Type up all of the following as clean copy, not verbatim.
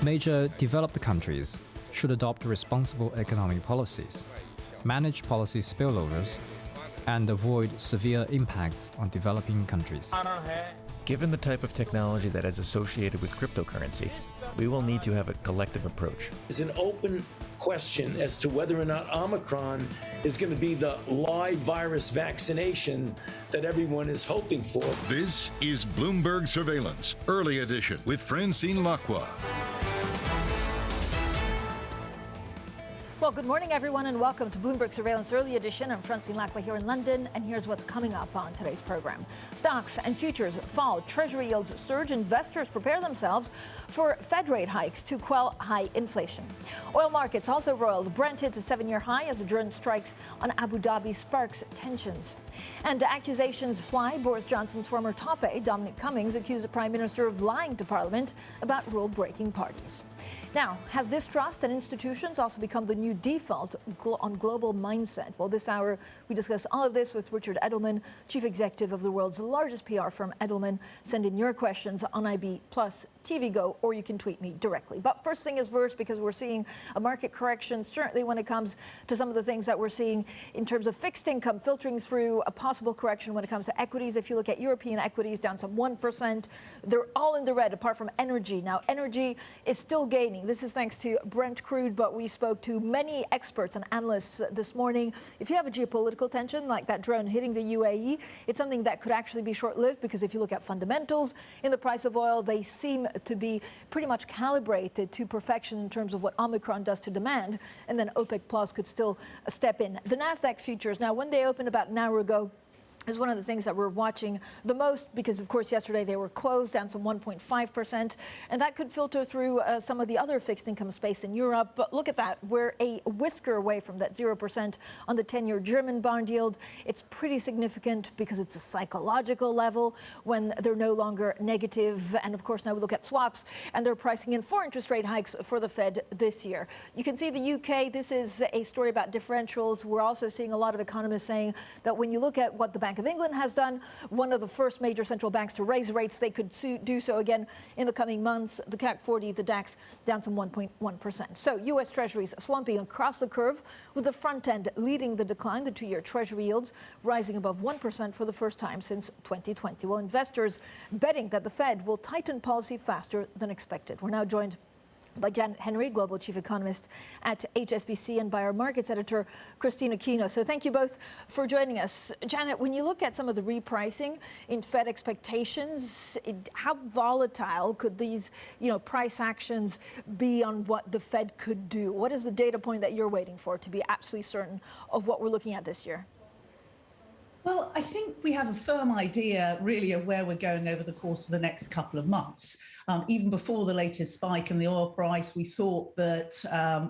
Major developed countries should adopt responsible economic policies, manage policy spillovers, and avoid severe impacts on developing countries. Given the type of technology that is associated with cryptocurrency, we will need to have a collective approach. It's an open question as to whether or not Omicron is going to be the live virus vaccination that everyone is hoping for. This is Bloomberg Surveillance, early edition with Francine Lacqua. Well, good morning, everyone, and welcome to Bloomberg Surveillance Early Edition. I'm Francine Lacqua here in London, and here's what's coming up on today's program. Stocks and futures fall. Treasury yields surge. Investors prepare themselves for Fed rate hikes to quell high inflation. Oil markets also roiled. Brent hits a 7-year high as a drone strikes on Abu Dhabi sparks tensions. And accusations fly. Boris Johnson's former top aide, Dominic Cummings, accused the Prime Minister of lying to Parliament about rule-breaking parties. Now, has distrust in institutions also become the new default on global mindset? Well, this hour, we discuss all of this with Richard Edelman, Chief Executive of the world's largest PR firm, Edelman. Send in your questions on IB Plus TV Go, or you can tweet me directly. But first thing is first, because we're seeing a market correction, certainly when it comes to some of the things that we're seeing in terms of fixed income filtering through, a possible correction when it comes to equities. If you look at European equities, down some 1%. They're all in the red, apart from energy. Now, energy is still gaining. This is thanks to Brent crude, but we spoke to many experts and analysts this morning. If you have a geopolitical tension like that drone hitting the UAE, it's something that could actually be short-lived, because if you look at fundamentals in the price of oil, they seem to be pretty much calibrated to perfection in terms of what Omicron does to demand, and then OPEC Plus could still step in. The NASDAQ futures, now when they opened about an hour ago, is one of the things that we're watching the most, because, of course, yesterday they were closed down some 1.5%, and that could filter through some of the other fixed income space in Europe. But look at that. We're a whisker away from that 0% on the 10-year German bond yield. It's pretty significant because it's a psychological level when they're no longer negative. And, of course, now we look at swaps, and they're pricing in 4 interest rate hikes for the Fed this year. You can see the UK. This is a story about differentials. We're also seeing a lot of economists saying that when you look at what the Bank of England has done, one of the first major central banks to raise rates, they could do so again in the coming months. The CAC 40, the DAX, down some 1.1%. So U.S. Treasuries slumping across the curve, with the front end leading the decline. The 2-year Treasury yields rising above 1% for the first time since 2020. Well, investors betting that the Fed will tighten policy faster than expected. We're now joined by Janet Henry, Global Chief Economist at HSBC, and by our markets editor, Christina Kino. So thank you both for joining us. Janet, when you look at some of the repricing in Fed expectations, how volatile could these, price actions be on what the Fed could do? What is the data point that you're waiting for to be absolutely certain of what we're looking at this year? Well, I think we have a firm idea, really, of where we're going over the course of the next couple of months. Even before the latest spike in the oil price, we thought that,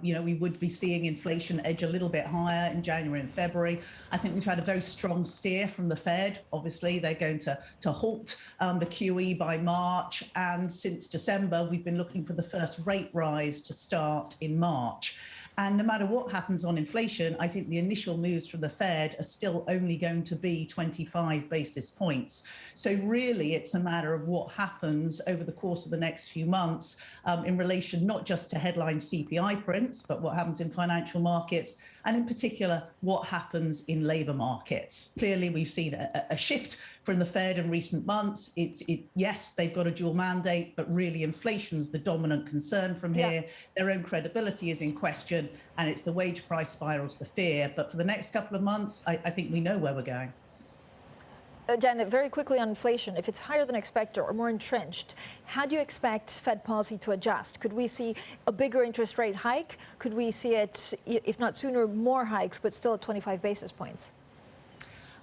we would be seeing inflation edge a little bit higher in January and February. I think we've had a very strong steer from the Fed. Obviously, they're going to halt the QE by March. And since December, we've been looking for the first rate rise to start in March. And no matter what happens on inflation, I think the initial moves from the Fed are still only going to be 25 basis points. So really, it's a matter of what happens over the course of the next few months in relation not just to headline CPI prints, but what happens in financial markets, and in particular, what happens in labour markets. Clearly, we've seen a shift from the Fed in recent months. Yes, they've got a dual mandate, but really inflation's the dominant concern from here. Yeah. Their own credibility is in question, and it's the wage price spirals, the fear. But for the next couple of months, I think we know where we're going. Janet, very quickly on inflation, if it's higher than expected or more entrenched, how do you expect Fed policy to adjust? Could we see a bigger interest rate hike? Could we see it, if not sooner, more hikes, but still at 25 basis points?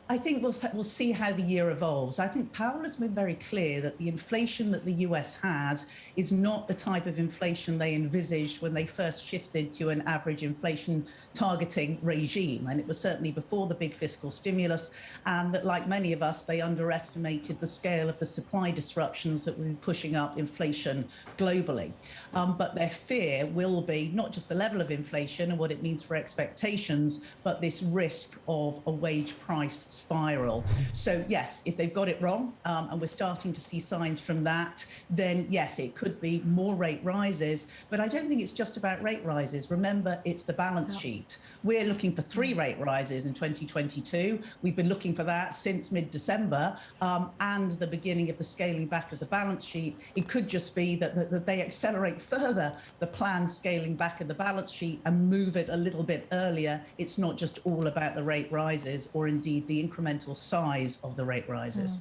I think we'll see how the year evolves. I think Powell has been very clear that the inflation that the US has is not the type of inflation they envisaged when they first shifted to an average inflation targeting regime. And it was certainly before the big fiscal stimulus, and that, like many of us, they underestimated the scale of the supply disruptions that were pushing up inflation globally. But their fear will be not just the level of inflation and what it means for expectations, but this risk of a wage price spiral. So yes, if they've got it wrong, and we're starting to see signs from that, then yes, it could be more rate rises. But I don't think it's just about rate rises. Remember, it's the balance sheet. We're looking for 3 rate rises in 2022. We've been looking for that since mid-December, and the beginning of the scaling back of the balance sheet. It could just be that they accelerate further the planned scaling back of the balance sheet and move it a little bit earlier. It's not just all about the rate rises or indeed the incremental size of the rate rises.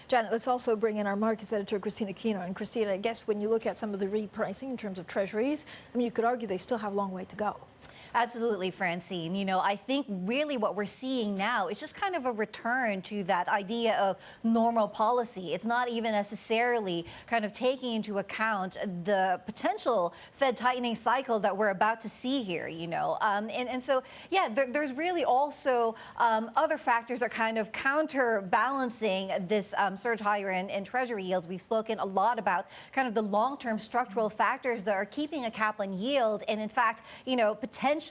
Janet, let's also bring in our markets editor, Christina Kino. And Christina, I guess when you look at some of the repricing in terms of treasuries, I mean, you could argue they still have a long way to go. Absolutely, Francine. You know, I think really what we're seeing now is just kind of a return to that idea of normal policy. It's not even necessarily kind of taking into account the potential Fed tightening cycle that we're about to see here, you know. And so, yeah, there's really also other factors that are kind of counterbalancing this surge higher in Treasury yields. We've spoken a lot about kind of the long-term structural factors that are keeping a cap on yield. And in fact, you know, potentially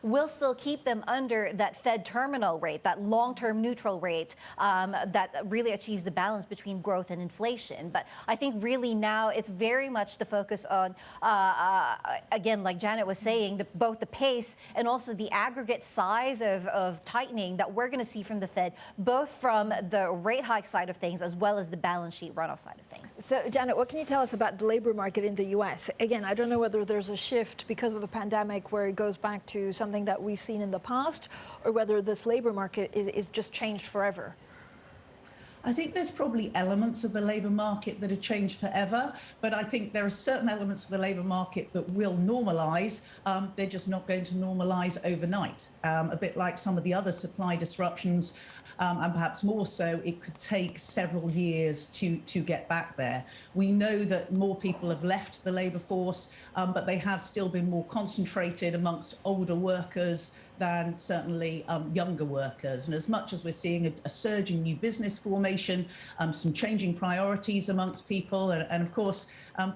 will still keep them under that Fed terminal rate, that long-term neutral rate that really achieves the balance between growth and inflation. But I think really now it's very much the focus on, again, like Janet was saying, both the pace and also the aggregate size of tightening that we're going to see from the Fed, both from the rate hike side of things as well as the balance sheet runoff side of things. So, Janet, what can you tell us about the labor market in the U.S.? Again, I don't know whether there's a shift because of the pandemic where it goes back to something that we've seen in the past, or whether this labor market is just changed forever. I think there's probably elements of the labour market that have changed forever, but I think there are certain elements of the labour market that will normalise. They're just not going to normalise overnight. A bit like some of the other supply disruptions, and perhaps more so, it could take several years to get back there. We know that more people have left the labour force, but they have still been more concentrated amongst older workers than certainly younger workers. And as much as we're seeing a surge in new business formation, some changing priorities amongst people, and of course,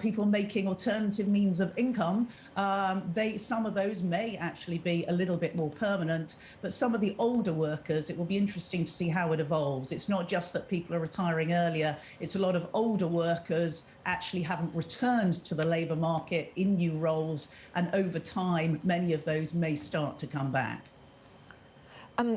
people making alternative means of income, some of those may actually be a little bit more permanent. But some of the older workers, it will be interesting to see how it evolves. It's not just that people are retiring earlier, it's a lot of older workers actually haven't returned to the labour market in new roles, and over time, many of those may start to come back.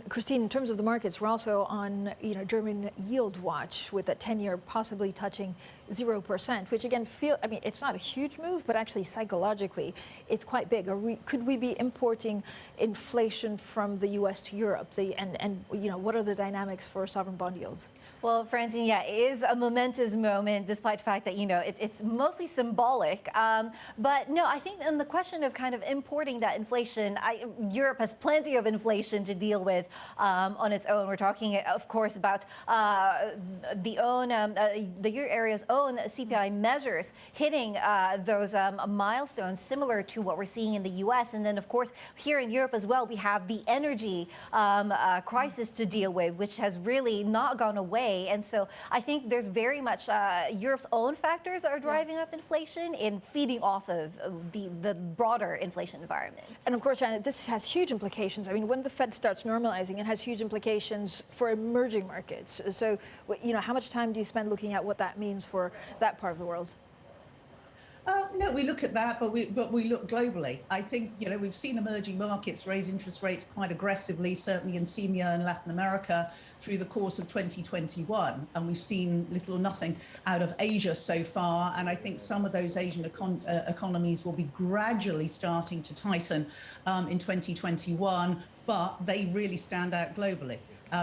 Christine, in terms of the markets, we're also on, German yield watch with a 10-year possibly touching 0%, which again it's not a huge move, but actually psychologically, it's quite big. Could we be importing inflation from the U.S. to Europe? What are the dynamics for sovereign bond yields? Well, Francine, yeah, it is a momentous moment, despite the fact that, it's mostly symbolic. But no, I think in the question of kind of importing that inflation, Europe has plenty of inflation to deal with on its own. We're talking, of course, about the euro area's own CPI measures hitting those milestones similar to what we're seeing in the U.S. And then, of course, here in Europe as well, we have the energy crisis to deal with, which has really not gone away. And so I think there's very much Europe's own factors that are driving up inflation and feeding off of the broader inflation environment. And of course, Janet, this has huge implications. I mean, when the Fed starts normalizing, it has huge implications for emerging markets. So, how much time do you spend looking at what that means for that part of the world? No, we look at that, but we look globally. I think, we've seen emerging markets raise interest rates quite aggressively, certainly in CEMEA and Latin America through the course of 2021. And we've seen little or nothing out of Asia so far. And I think some of those Asian economies will be gradually starting to tighten in 2021, but they really stand out globally.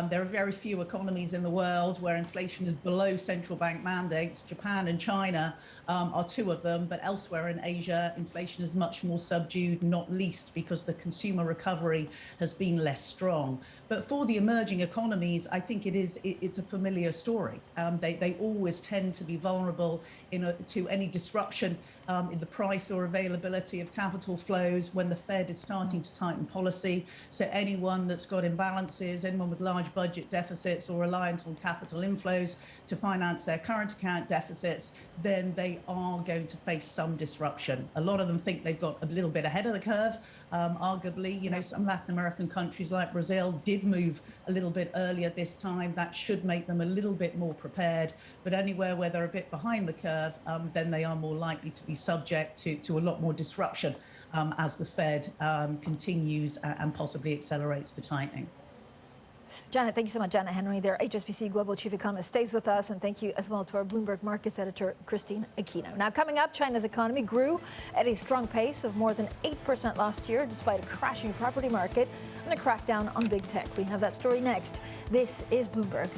There are very few economies in the world where inflation is below central bank mandates. Japan and China are two of them, but elsewhere in Asia, inflation is much more subdued, not least because the consumer recovery has been less strong. But for the emerging economies, I think it's a familiar story. They always tend to be vulnerable to any disruption in the price or availability of capital flows when the Fed is starting to tighten policy. So anyone that's got imbalances, anyone with large budget deficits or reliance on capital inflows to finance their current account deficits, then they are going to face some disruption. A lot of them think they've got a little bit ahead of the curve. Arguably, some Latin American countries like Brazil did move a little bit earlier this time. That should make them a little bit more prepared. But anywhere where they're a bit behind the curve, then they are more likely to be subject to a lot more disruption as the Fed continues and possibly accelerates the tightening. Janet, thank you so much. Janet Henry there, HSBC Global Chief Economist, stays with us. And thank you as well to our Bloomberg Markets editor, Christine Aquino. Now, coming up, China's economy grew at a strong pace of more than 8% last year, despite a crashing property market and a crackdown on big tech. We have that story next. This is Bloomberg.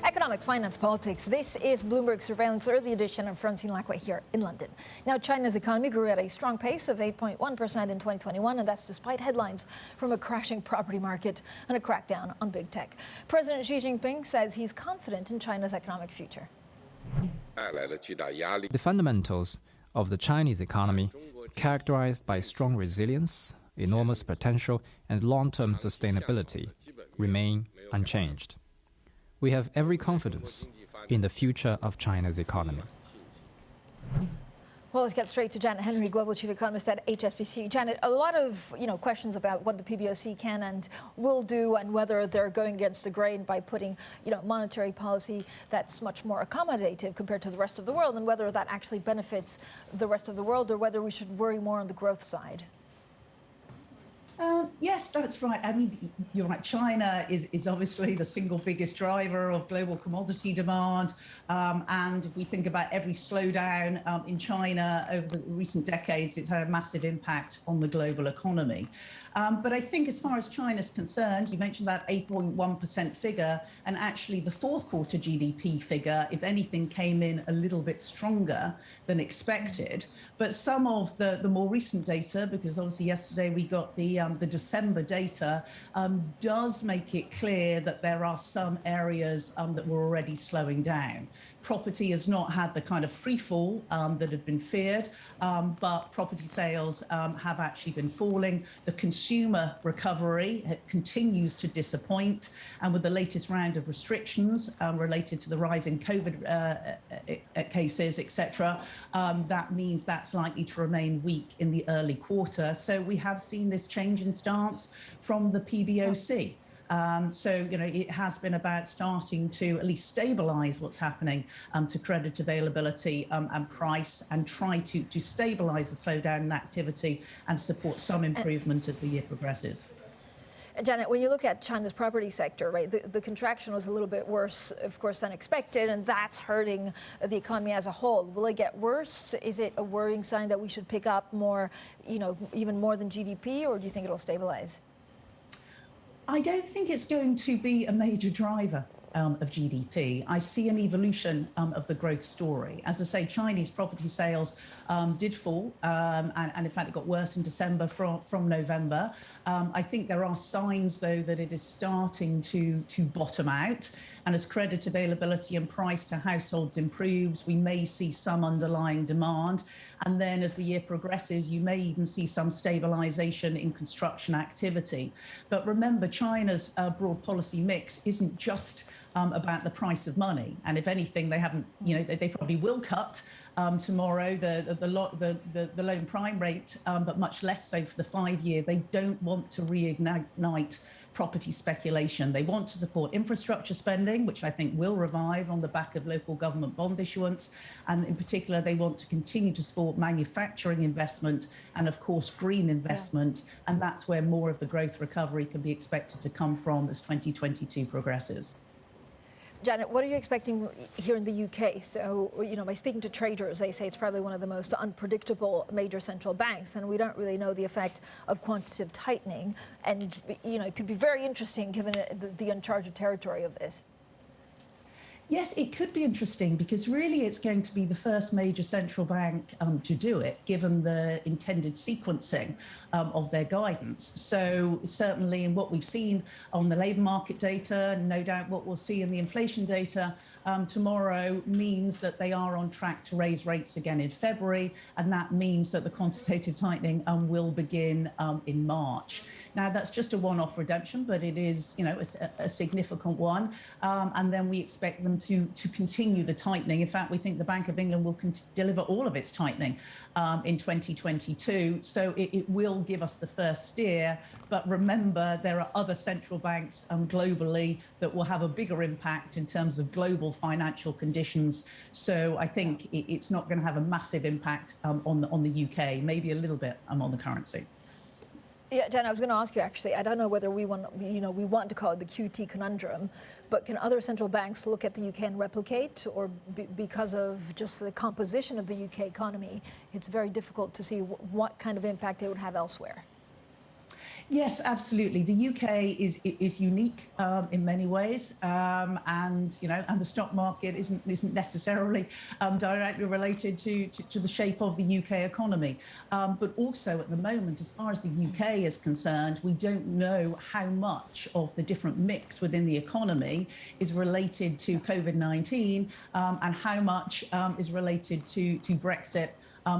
Economics, finance, politics. This is Bloomberg Surveillance Early Edition. I'm Francine Lacqua here in London. Now, China's economy grew at a strong pace of 8.1% in 2021, and that's despite headlines from a crashing property market and a crackdown on big tech. President Xi Jinping says he's confident in China's economic future. The fundamentals of the Chinese economy, characterized by strong resilience, enormous potential, and long-term sustainability, remain unchanged. We have every confidence in the future of China's economy. Well, let's get straight to Janet Henry, Global Chief Economist at HSBC. Janet, a lot of questions about what the PBOC can and will do and whether they're going against the grain by putting monetary policy that's much more accommodative compared to the rest of the world, and whether that actually benefits the rest of the world or whether we should worry more on the growth side. Yes, that's right. I mean, you're right. China is obviously the single biggest driver of global commodity demand. And if we think about every slowdown in China over the recent decades, it's had a massive impact on the global economy. But I think as far as China's concerned, you mentioned that 8.1% figure, and actually the fourth quarter GDP figure, if anything, came in a little bit stronger than expected. But some of the more recent data, because obviously yesterday we got the December data, does make it clear that there are some areas that were already slowing down. Property has not had the kind of free fall that had been feared, but property sales have actually been falling. The consumer recovery continues to disappoint. And with the latest round of restrictions related to the rise in COVID cases, etc., that means that's likely to remain weak in the early quarter. So we have seen this change in stance from the PBOC. So, it has been about starting to at least stabilize what's happening to credit availability and price, and try to stabilize the slowdown in activity and support some improvement as the year progresses. Janet, when you look at China's property sector, right, the contraction was a little bit worse, of course, than expected, and that's hurting the economy as a whole. Will it get worse? Is it a worrying sign that we should pick up more, even more than GDP, or do you think it'll stabilize? I don't think it's going to be a major driver of GDP. I see an evolution of the growth story. As I say, Chinese property sales did fall, and in fact, it got worse in December from November. I think there are signs, though, that it is starting to bottom out. And as credit availability and price to households improves, we may see some underlying demand. And then as the year progresses, you may even see some stabilization in construction activity. But remember, China's broad policy mix isn't just about the price of money. And if anything, they haven't, they probably will cut tomorrow the loan prime rate, but much less so for the 5-year. They don't want to reignite property speculation. They want to support infrastructure spending, which I think will revive on the back of local government bond issuance. And in particular, they want to continue to support manufacturing investment and, of course, green investment. Yeah. And that's where more of the growth recovery can be expected to come from as 2022 progresses. Janet, what are you expecting here in the UK? So, by speaking to traders, they say it's probably one of the most unpredictable major central banks, and we don't really know the effect of quantitative tightening. And, it could be very interesting given the uncharted territory of this. Yes, it could be interesting because really it's going to be the first major central bank to do it, given the intended sequencing of their guidance. So certainly in what we've seen on the labour market data, no doubt what we'll see in the inflation data tomorrow means that they are on track to raise rates again in February, and that means that the quantitative tightening will begin in March. Now, that's just a one-off redemption, but it is, a significant one. And then we expect them to continue the tightening. In fact, we think the Bank of England will deliver all of its tightening in 2022. So it will give us the first steer. But remember, there are other central banks globally that will have a bigger impact in terms of global financial conditions. So I think it's not going to have a massive impact on the UK, maybe a little bit on the currency. Yeah, Jen, I was going to ask you, actually, I don't know whether we want to call it the QT conundrum, but can other central banks look at the UK and replicate, or because of just the composition of the UK economy, it's very difficult to see what kind of impact they would have elsewhere? Yes, absolutely. The UK is unique in many ways, and the stock market isn't necessarily directly related to the shape of the UK economy. But also at the moment, as far as the UK is concerned, we don't know how much of the different mix within the economy is related to COVID-19 and how much is related to Brexit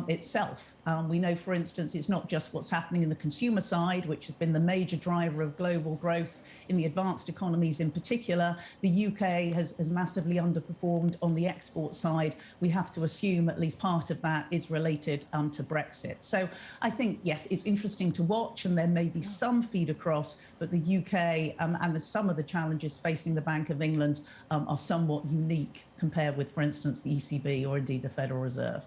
itself. We know, for instance, it's not just what's happening in the consumer side, which has been the major driver of global growth in the advanced economies in particular. The UK has massively underperformed on the export side. We have to assume at least part of that is related to Brexit. So I think, yes, it's interesting to watch, and there may be some feed across, but the UK and some of the challenges facing the Bank of England are somewhat unique compared with, for instance, the ECB or indeed the Federal Reserve.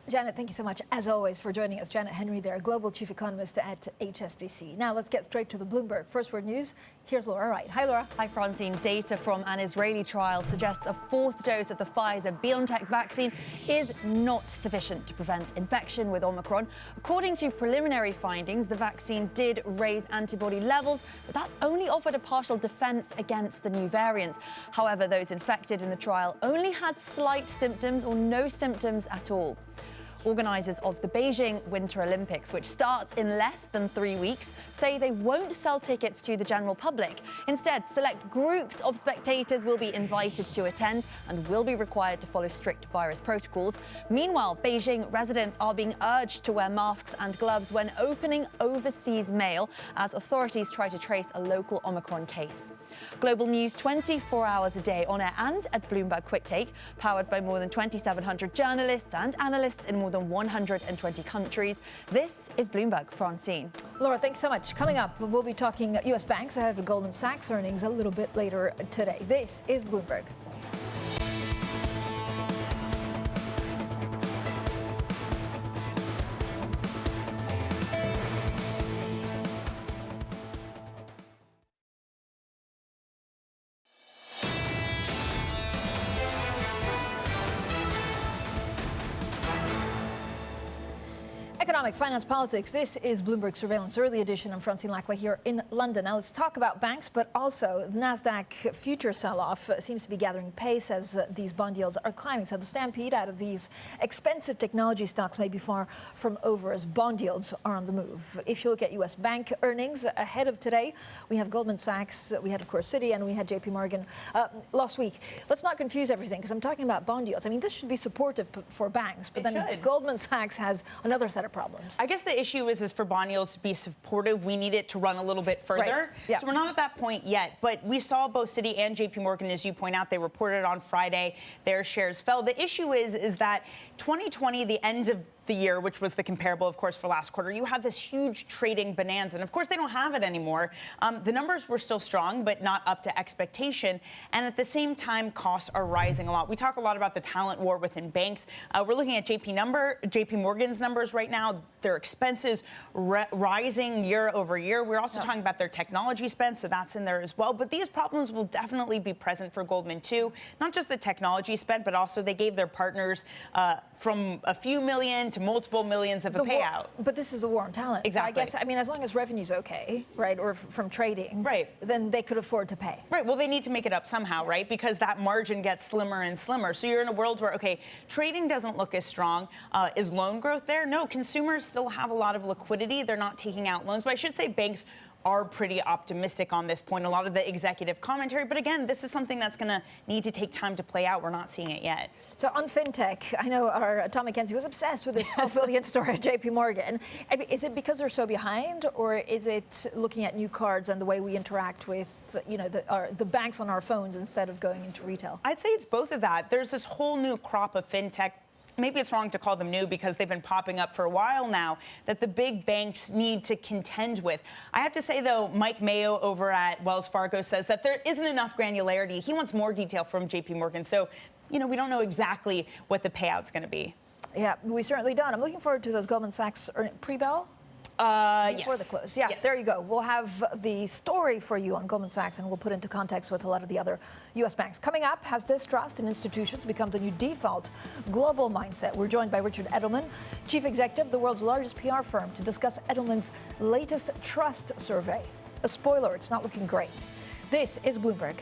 Janet, thank you so much, as always, for joining us. Janet Henry there, Global Chief Economist at HSBC. Now let's get straight to the Bloomberg First Word News. Here's Laura Wright. Hi, Laura. Hi, Francine. Data from an Israeli trial suggests a fourth dose of the Pfizer-BioNTech vaccine is not sufficient to prevent infection with Omicron. According to preliminary findings, the vaccine did raise antibody levels, but that's only offered a partial defense against the new variant. However, those infected in the trial only had slight symptoms or no symptoms at all. Organisers of the Beijing Winter Olympics, which starts in less than 3 weeks, say they won't sell tickets to the general public. Instead, select groups of spectators will be invited to attend and will be required to follow strict virus protocols. Meanwhile, Beijing residents are being urged to wear masks and gloves when opening overseas mail as authorities try to trace a local Omicron case. Global news 24 hours a day on air and at Bloomberg Quick Take, powered by more than 2,700 journalists and analysts in more than 120 countries. This is Bloomberg. Francine. Laura, thanks so much. Coming up, we'll be talking U.S. banks ahead of Goldman Sachs earnings a little bit later today. This is Bloomberg. Economics, finance, politics. This is Bloomberg Surveillance Early Edition. I'm Francine Lacqua here in London. Now let's talk about banks, but also the NASDAQ future sell-off seems to be gathering pace as these bond yields are climbing. So the stampede out of these expensive technology stocks may be far from over as bond yields are on the move. If you look at U.S. bank earnings ahead of today, we have Goldman Sachs, we had, of course, Citi, and we had JP Morgan last week. Let's not confuse everything because I'm talking about bond yields. I mean, this should be supportive for banks, but then Goldman Sachs has another set of problems. I guess the issue is for bond yields to be supportive, we need it to run a little bit further. Right. Yeah. So we're not at that point yet, but we saw both Citi and JP Morgan, as you point out, they reported on Friday, their shares fell. The issue is that 2020, the end of the year, which was the comparable, of course, for last quarter, you had this huge trading bonanza. And of course, they don't have it anymore. The numbers were still strong, but not up to expectation. And at the same time, costs are rising a lot. We talk a lot about the talent war within banks. We're looking at JP Morgan's numbers right now. Their expenses rising year over year. We're also talking about their technology spend, so that's in there as well. But these problems will definitely be present for Goldman too. Not just the technology spend, but also they gave their partners from a few million to multiple millions of a payout. But this is the war on talent. Exactly. So I guess, I mean, as long as revenue's okay, right, or from trading, right, then they could afford to pay. Right. Well, they need to make it up somehow, right? Because that margin gets slimmer and slimmer. So you're in a world where, okay, trading doesn't look as strong. Is loan growth there? No, consumers still have a lot of liquidity. They're not taking out loans. But I should say banks are pretty optimistic on this point. A lot of the executive commentary. But again, this is something that's going to need to take time to play out. We're not seeing it yet. So on fintech, I know our Tom McKenzie was obsessed with this $12 billion story at JP Morgan. I mean, is it because they're so behind, or is it looking at new cards and the way we interact with, you know, the banks on our phones instead of going into retail? I'd say it's both of that. There's this whole new crop of fintech. Maybe it's wrong to call them new because they've been popping up for a while now, that the big banks need to contend with. I have to say, though, Mike Mayo over at Wells Fargo says that there isn't enough granularity. He wants more detail from JP Morgan. So, you know, we don't know exactly what the payout's going to be. Yeah, we certainly don't. I'm looking forward to those Goldman Sachs pre-bell. Before the close. Yeah, yes. There you go. We'll have the story for you on Goldman Sachs, and we'll put into context with a lot of the other U.S. banks. Coming up, has distrust in institutions become the new default global mindset? We're joined by Richard Edelman, Chief Executive of the world's largest PR firm, to discuss Edelman's latest trust survey. A spoiler, it's not looking great. This is Bloomberg.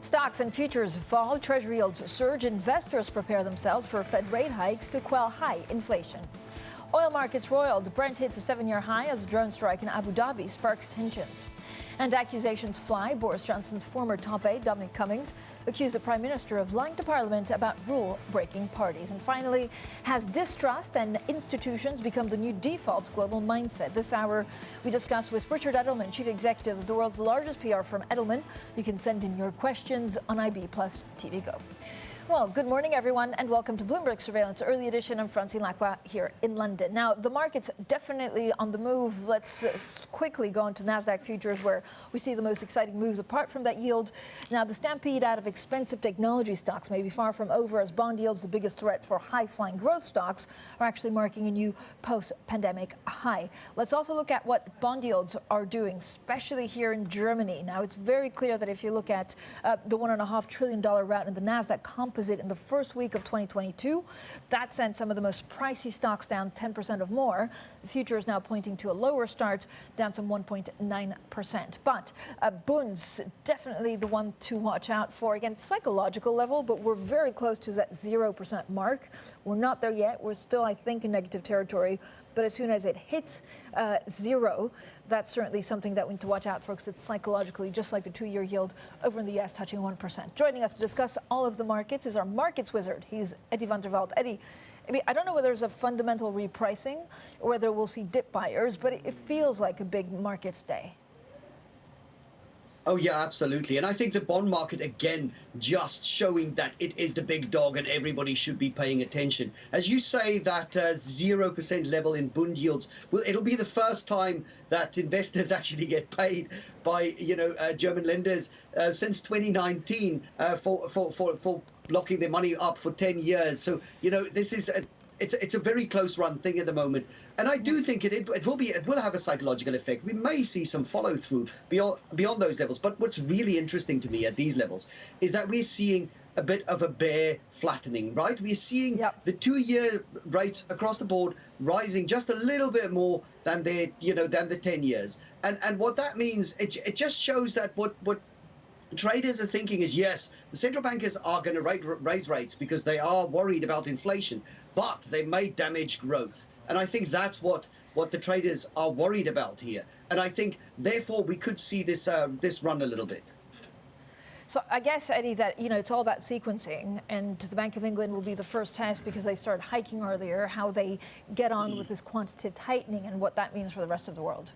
Stocks and futures fall, Treasury yields surge, investors prepare themselves for Fed rate hikes to quell high inflation. Oil markets roiled, Brent hits a 7-year high as a drone strike in Abu Dhabi sparks tensions. And accusations fly. Boris Johnson's former top aide, Dominic Cummings, accused the Prime Minister of lying to Parliament about rule-breaking parties. And finally, has distrust and institutions become the new default global mindset? This hour, we discuss with Richard Edelman, Chief Executive of the world's largest PR firm, Edelman. You can send in your questions on IB Plus TV Go. Well, good morning, everyone, and welcome to Bloomberg Surveillance Early Edition. I'm Francine Lacqua here in London. Now, the market's definitely on the move. Let's quickly go into NASDAQ futures, where we see the most exciting moves apart from that yield. Now, the stampede out of expensive technology stocks may be far from over, as bond yields, the biggest threat for high-flying growth stocks, are actually marking a new post-pandemic high. Let's also look at what bond yields are doing, especially here in Germany. Now, it's very clear that if you look at the $1.5 trillion rout in the NASDAQ composite in the first week of 2022, that sent some of the most pricey stocks down 10% or more. The future is now pointing to a lower start, down some 1.9%. But Bunds, definitely the one to watch out for. Again, psychological level, but we're very close to that 0% mark. We're not there yet. We're still, I think, in negative territory. But as soon as it hits zero, that's certainly something that we need to watch out for, because it's psychologically just like the 2-year yield over in the U.S. touching 1%. Joining us to discuss all of the markets is our markets wizard. He's Eddie van der Veld. Eddie, I don't know whether there's a fundamental repricing or whether we'll see dip buyers, but it feels like a big market day. Oh, yeah, absolutely. And I think the bond market, again, just showing that it is the big dog and everybody should be paying attention. As you say, that 0% level in Bund yields, well, it'll be the first time that investors actually get paid by, German lenders since 2019 for locking their money up for 10 years. So, this is it's a very close run thing at the moment. And I do think it will have a psychological effect. We may see some follow through beyond those levels. But what's really interesting to me at these levels is that we're seeing a bit of a bear flattening, right? We're seeing the 2-year rates across the board rising just a little bit more than the 10 years. And what that means, it just shows that what traders are thinking is, yes, the central bankers are going to raise rates because they are worried about inflation, but they may damage growth. And I think that's what the traders are worried about here. And I think, therefore, we could see this run a little bit. So I guess, Eddie, that, it's all about sequencing, and the Bank of England will be the first test because they started hiking earlier, how they get on with this quantitative tightening and what that means for the rest of the world.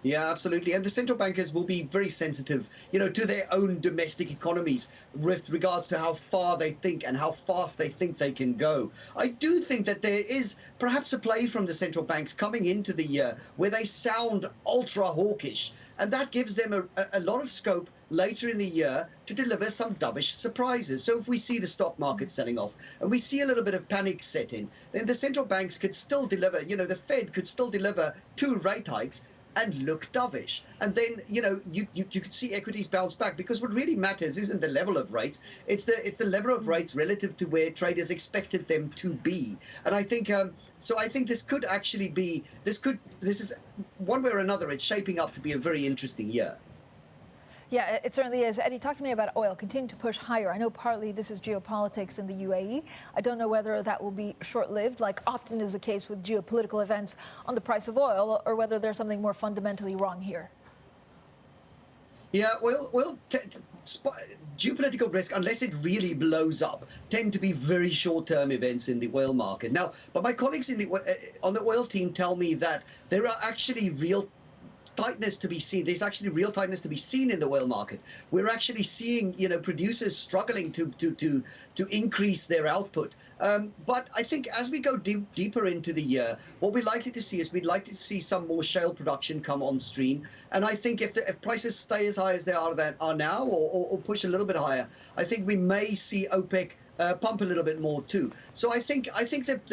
Yeah, absolutely. And the central bankers will be very sensitive, to their own domestic economies with regards to how far they think and how fast they think they can go. I do think that there is perhaps a play from the central banks coming into the year where they sound ultra hawkish, and that gives them a lot of scope later in the year to deliver some dovish surprises. So if we see the stock market selling off and we see a little bit of panic set in, then the central banks could still deliver, the Fed could still deliver 2 rate hikes and look dovish. And then, you could see equities bounce back, because what really matters isn't the level of rates, it's the level of rates relative to where traders expected them to be. And I think, so I think this could actually be, this is one way or another, it's shaping up to be a very interesting year. Yeah, it certainly is. Eddie, talk to me about oil. Continue to push higher. I know partly this is geopolitics in the UAE. I don't know whether that will be short-lived, like often is the case with geopolitical events on the price of oil, or whether there's something more fundamentally wrong here. Yeah, geopolitical risk, unless it really blows up, tend to be very short-term events in the oil market. Now, but my colleagues on the oil team tell me that there are actually real tightness to be seen. There's actually real tightness to be seen in the oil market. We're actually seeing, producers struggling to increase their output. But I think as we go deeper into the year, what we're likely to see is we'd like to see some more shale production come on stream. And I think if prices stay as high as they are now, or push a little bit higher, I think we may see OPEC pump a little bit more too. So I think that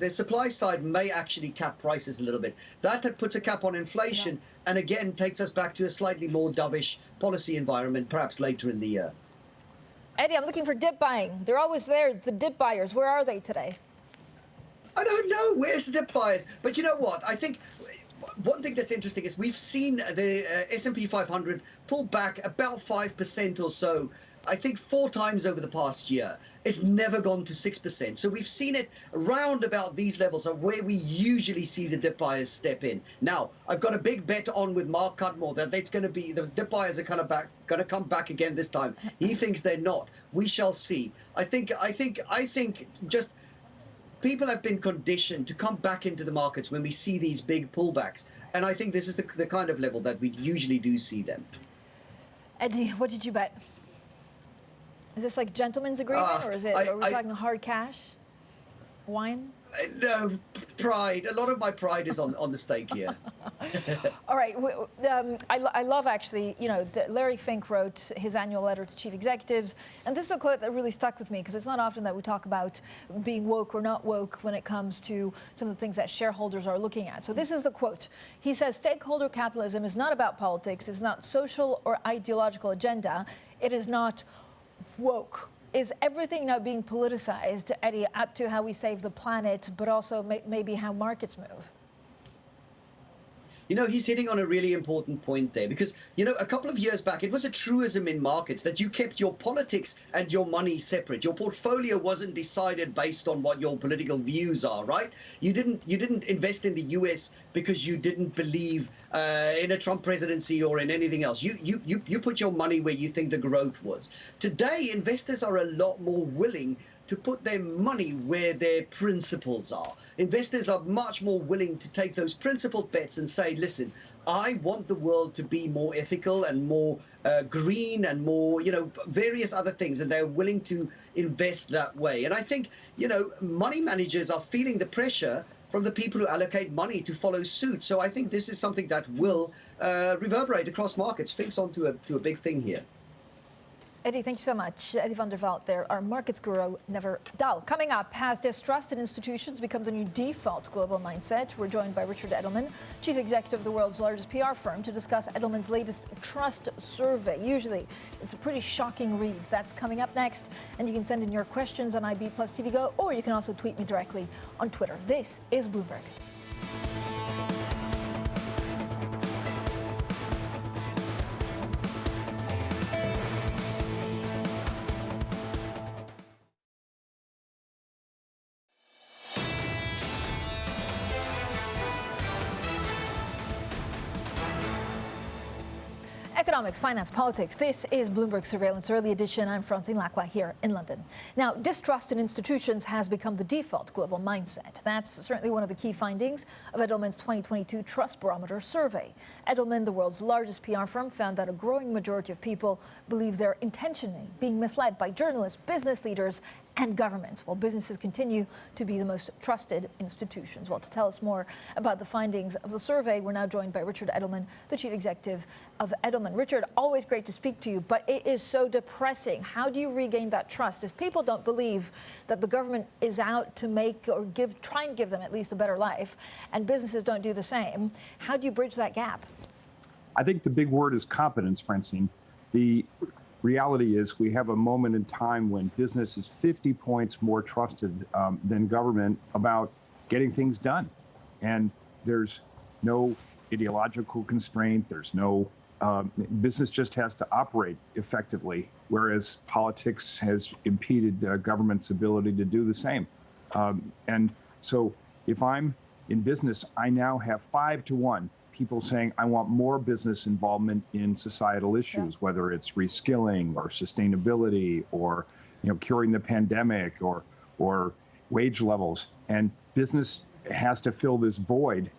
the supply side may actually cap prices a little bit. That puts a cap on inflation, and again takes us back to a slightly more dovish policy environment, perhaps later in the year. Eddie, I'm looking for dip buying. They're always there, the dip buyers. Where are they today? I don't know. Where's the dip buyers? But you know what? I think one thing that's interesting is we've seen the S&P 500 pull back about 5% or so, I think 4 times over the past year. It's never gone to 6%. So we've seen it around about these levels of where we usually see the dip buyers step in. Now, I've got a big bet on with Mark Cudmore that it's going to be, the dip buyers are going to come back again this time. He thinks they're not. We shall see. I think just people have been conditioned to come back into the markets when we see these big pullbacks. And I think this is the kind of level that we usually do see them. Eddie, what did you bet? Is this like gentleman's agreement, or is it? Are we talking hard cash, wine? No, pride. A lot of my pride is on the stake here. All right. I love actually, that Larry Fink wrote his annual letter to chief executives, and this is a quote that really stuck with me, because it's not often that we talk about being woke or not woke when it comes to some of the things that shareholders are looking at. So this is the quote. He says, "Stakeholder capitalism is not about politics. It's not social or ideological agenda. It is not woke." Is everything now being politicized, Eddie, up to how we save the planet, but also maybe how markets move? He's hitting on a really important point there, because, a couple of years back, it was a truism in markets that you kept your politics and your money separate. Your portfolio wasn't decided based on what your political views are, right? You didn't invest in the US because you didn't believe in a Trump presidency or in anything else. You put your money where you think the growth was. Today, investors are a lot more willing to put their money where their principles are. Investors are much more willing to take those principled bets and say, listen, I want the world to be more ethical and more green and more, various other things, and they're willing to invest that way. And I think, money managers are feeling the pressure from the people who allocate money to follow suit. So I think this is something that will reverberate across markets. Fink's onto a big thing here. Eddie, thank you so much. Eddie van der Veld there, our markets guru, never dull. Coming up, has distrust in institutions become the new default global mindset? We're joined by Richard Edelman, chief executive of the world's largest PR firm, to discuss Edelman's latest trust survey. Usually, it's a pretty shocking read. That's coming up next. And you can send in your questions on IB Plus TV Go, or you can also tweet me directly on Twitter. This is Bloomberg. Economics, finance, politics. This is Bloomberg Surveillance Early Edition. I'm Francine Lacqua here in London. Now, distrust in institutions has become the default global mindset. That's certainly one of the key findings of Edelman's 2022 Trust Barometer survey. Edelman, the world's largest PR firm, found that a growing majority of people believe they're intentionally being misled by journalists, business leaders, and governments, while businesses continue to be the most trusted institutions. Well, to tell us more about the findings of the survey, we're now joined by Richard Edelman, the chief executive of Edelman. Richard, always great to speak to you, but it is so depressing. How do you regain that trust if people don't believe that the government is out to make or try and give them at least a better life, and businesses don't do the same? How do you bridge that gap? I think the big word is competence, Francine. The reality is we have a moment in time when business is 50 points more trusted than government about getting things done. And there's no ideological constraint. There's no business just has to operate effectively, whereas politics has impeded government's ability to do the same. And so if I'm in business, I now have 5-to-1 people saying, I want more business involvement in societal issues, whether it's reskilling or sustainability or, curing the pandemic or wage levels. And business has to fill this void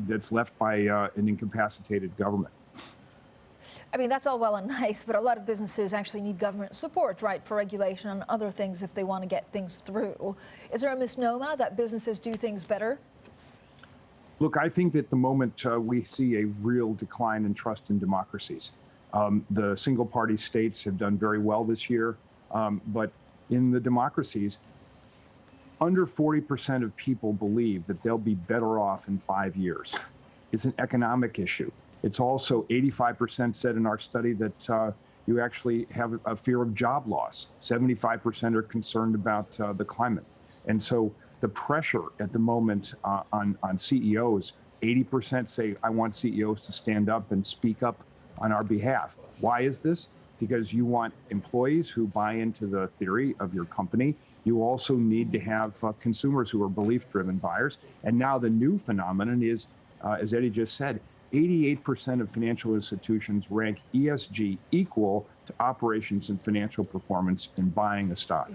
that's left by an incapacitated government. I mean, that's all well and nice, but a lot of businesses actually need government support, right, for regulation and other things if they want to get things through. Is there a misnomer that businesses do things better? Look, I think that the moment we see a real decline in trust in democracies. The single-party states have done very well this year, but in the democracies, under 40% of people believe that they'll be better off in 5 years. It's an economic issue. It's also 85% said in our study that you actually have a fear of job loss. 75% are concerned about the climate. And so the pressure at the moment on CEOs, 80% say, I want CEOs to stand up and speak up on our behalf. Why is this? Because you want employees who buy into the theory of your company. You also need to have consumers who are belief-driven buyers. And now the new phenomenon is, as Eddie just said, 88% of financial institutions rank ESG equal to operations and financial performance in buying a stock.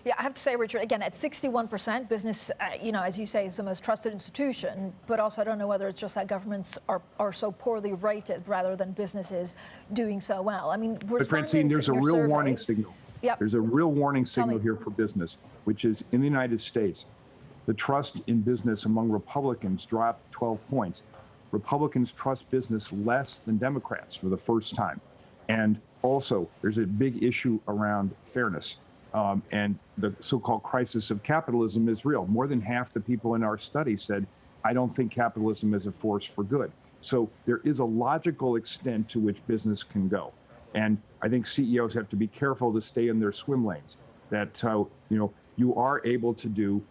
Yeah, I have to say, Richard, again, at 61%, business, as you say, is the most trusted institution. But also, I don't know whether it's just that governments are so poorly rated rather than businesses doing so well. I mean, but Francine, there's a real warning signal. Yep. There's a real warning signal here for business, which is in the United States, the trust in business among Republicans dropped 12 points. Republicans trust business less than Democrats for the first time. And also, there's a big issue around fairness. And the so-called crisis of capitalism is real. More than half the people in our study said, I don't think capitalism is a force for good. So there is a logical extent to which business can go. And I think CEOs have to be careful to stay in their swim lanes, that, you are able to do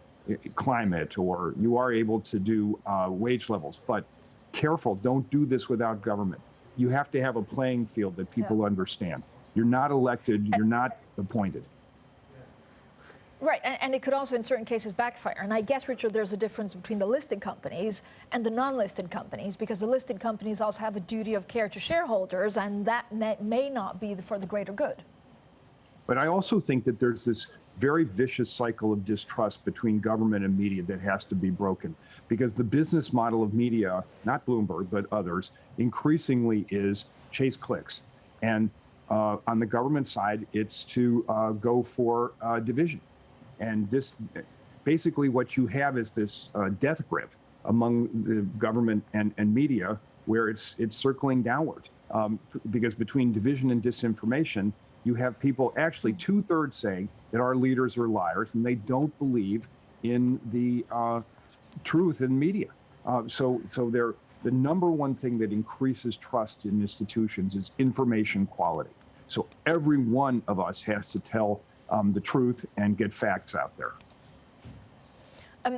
climate or you are able to do wage levels, but careful, don't do this without government. You have to have a playing field that people understand. You're not elected, you're not appointed. Right, and it could also, in certain cases, backfire. And I guess, Richard, there's a difference between the listed companies and the non-listed companies, because the listed companies also have a duty of care to shareholders, and that may not be for the greater good. But I also think that there's this very vicious cycle of distrust between government and media that has to be broken, because the business model of media, not Bloomberg, but others, increasingly is chase clicks. And on the government side, it's to go for division. And this, basically what you have is this death grip among the government and media, where it's circling downward. Because between division and disinformation, you have people actually 2/3 saying that our leaders are liars and they don't believe in the truth in media. So the number one thing that increases trust in institutions is information quality. So every one of us has to tell the truth and get facts out there.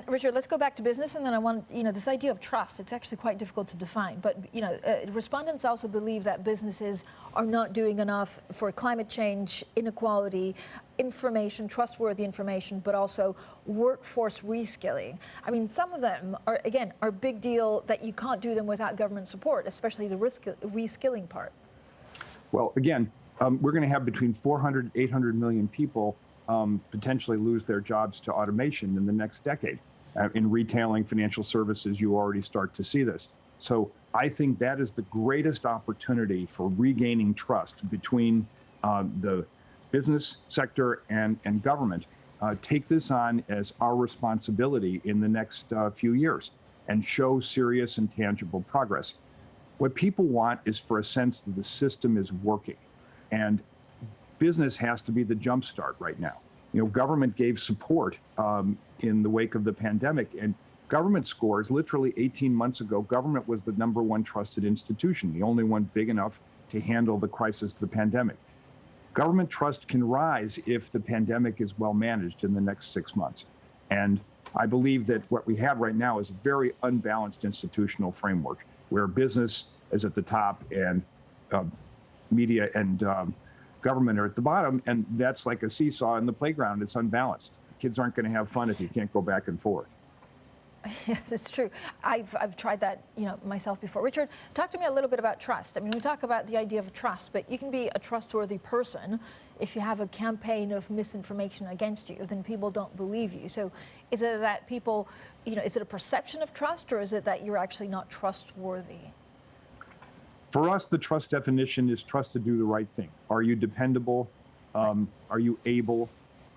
Richard, let's go back to business, and then I want, this idea of trust, it's actually quite difficult to define. But, respondents also believe that businesses are not doing enough for climate change, inequality, information, trustworthy information, but also workforce reskilling. I mean, some of them are big deal that you can't do them without government support, especially the reskilling part. Well, again, we're going to have between 400 and 800 million people potentially lose their jobs to automation in the next decade. In retailing, financial services, you already start to see this. So I think that is the greatest opportunity for regaining trust between the business sector and government. Take this on as our responsibility in the next few years and show serious and tangible progress. What people want is for a sense that the system is working. And business has to be the jumpstart right now. Government gave support in the wake of the pandemic, and government scores, literally 18 months ago, government was the #1 trusted institution, the only one big enough to handle the crisis of the pandemic. Government trust can rise if the pandemic is well managed in the next 6 months. And I believe that what we have right now is a very unbalanced institutional framework where business is at the top and media and government are at the bottom, and that's like a seesaw in the playground. It's unbalanced. Kids aren't going to have fun if you can't go back and forth. Yes, it's true. I've tried that, myself before. Richard, talk to me a little bit about trust. I mean, we talk about the idea of trust, but you can be a trustworthy person if you have a campaign of misinformation against you, then people don't believe you. So is it that people, is it a perception of trust, or is it that you're actually not trustworthy? For us, the trust definition is trust to do the right thing. Are you dependable? Are you able?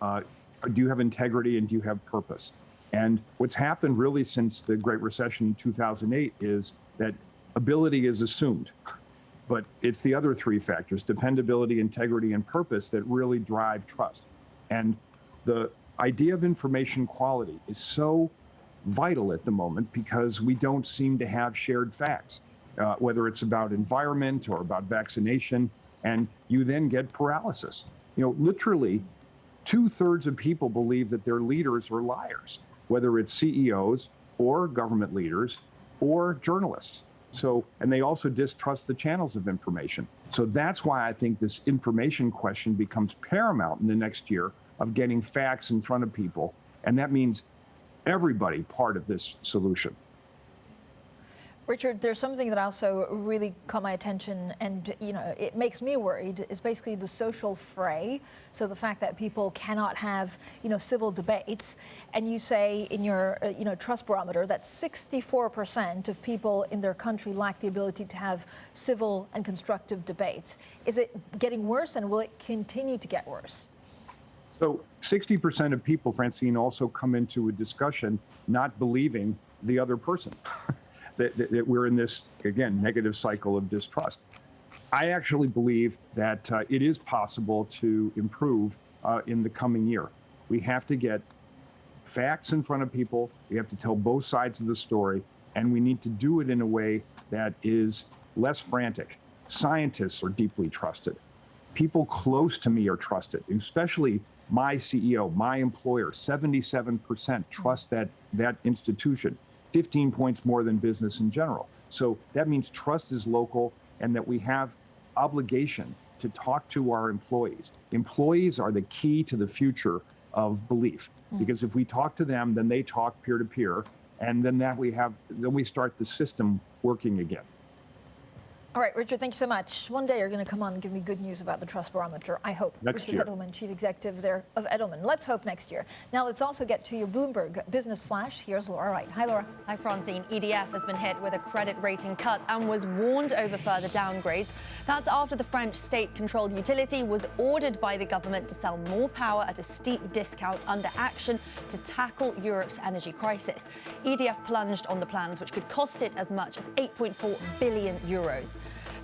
Do you have integrity, and do you have purpose? And what's happened really since the Great Recession in 2008 is that ability is assumed, but it's the other three factors, dependability, integrity, and purpose, that really drive trust. And the idea of information quality is so vital at the moment because we don't seem to have shared facts, whether it's about environment or about vaccination, and you then get paralysis. Literally 2/3 of people believe that their leaders are liars, whether it's CEOs or government leaders or journalists. So, and they also distrust the channels of information. So that's why I think this information question becomes paramount in the next year of getting facts in front of people. And that means everybody part of this solution. Richard, there's something that also really caught my attention, and it makes me worried, is basically the social fray. So the fact that people cannot have civil debates, and you say in your Trust Barometer that 64% of people in their country lack the ability to have civil and constructive debates. Is it getting worse, and will it continue to get worse? So 60% of people, Francine, also come into a discussion not believing the other person. That we're in this, again, negative cycle of distrust. I actually believe that it is possible to improve in the coming year. We have to get facts in front of people. We have to tell both sides of the story, and we need to do it in a way that is less frantic. Scientists are deeply trusted. People close to me are trusted, especially my CEO, my employer. 77% trust that institution. 15 points more than business in general. So that means trust is local, and that we have obligation to talk to our employees. Employees are the key to the future of belief, because if we talk to them, then they talk peer to peer, and then we start the system working again. All right, Richard, thanks so much. One day you're going to come on and give me good news about the Trust Barometer, I hope. Next Richard year. Edelman, Chief Executive there of Edelman. Let's hope next year. Now let's also get to your Bloomberg Business Flash. Here's Laura Wright. Hi, Laura. Hi, Francine. EDF has been hit with a credit rating cut and was warned over further downgrades. That's after the French state-controlled utility was ordered by the government to sell more power at a steep discount under action to tackle Europe's energy crisis. EDF plunged on the plans, which could cost it as much as 8.4 billion euros.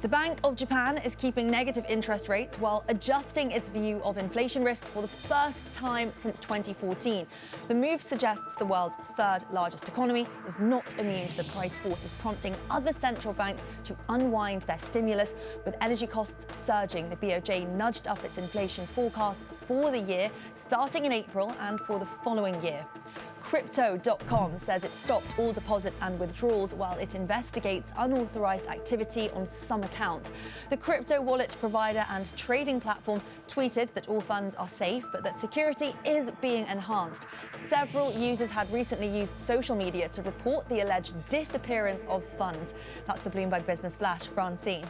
The Bank of Japan is keeping negative interest rates while adjusting its view of inflation risks for the first time since 2014. The move suggests the world's third largest economy is not immune to the price forces, prompting other central banks to unwind their stimulus. With energy costs surging, the BOJ nudged up its inflation forecast for the year, starting in April and for the following year. Crypto.com says it stopped all deposits and withdrawals while it investigates unauthorized activity on some accounts. The crypto wallet provider and trading platform tweeted that all funds are safe, but that security is being enhanced. Several users had recently used social media to report the alleged disappearance of funds. That's the Bloomberg Business Flash. Francine.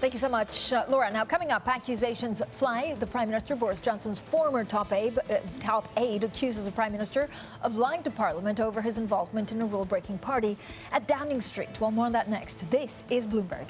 Thank you so much, Laura. Now, coming up, accusations fly. The Prime Minister, Boris Johnson's former top aide, accuses the Prime Minister of lying to Parliament over his involvement in a rule-breaking party at Downing Street. Well, more on that next. This is Bloomberg.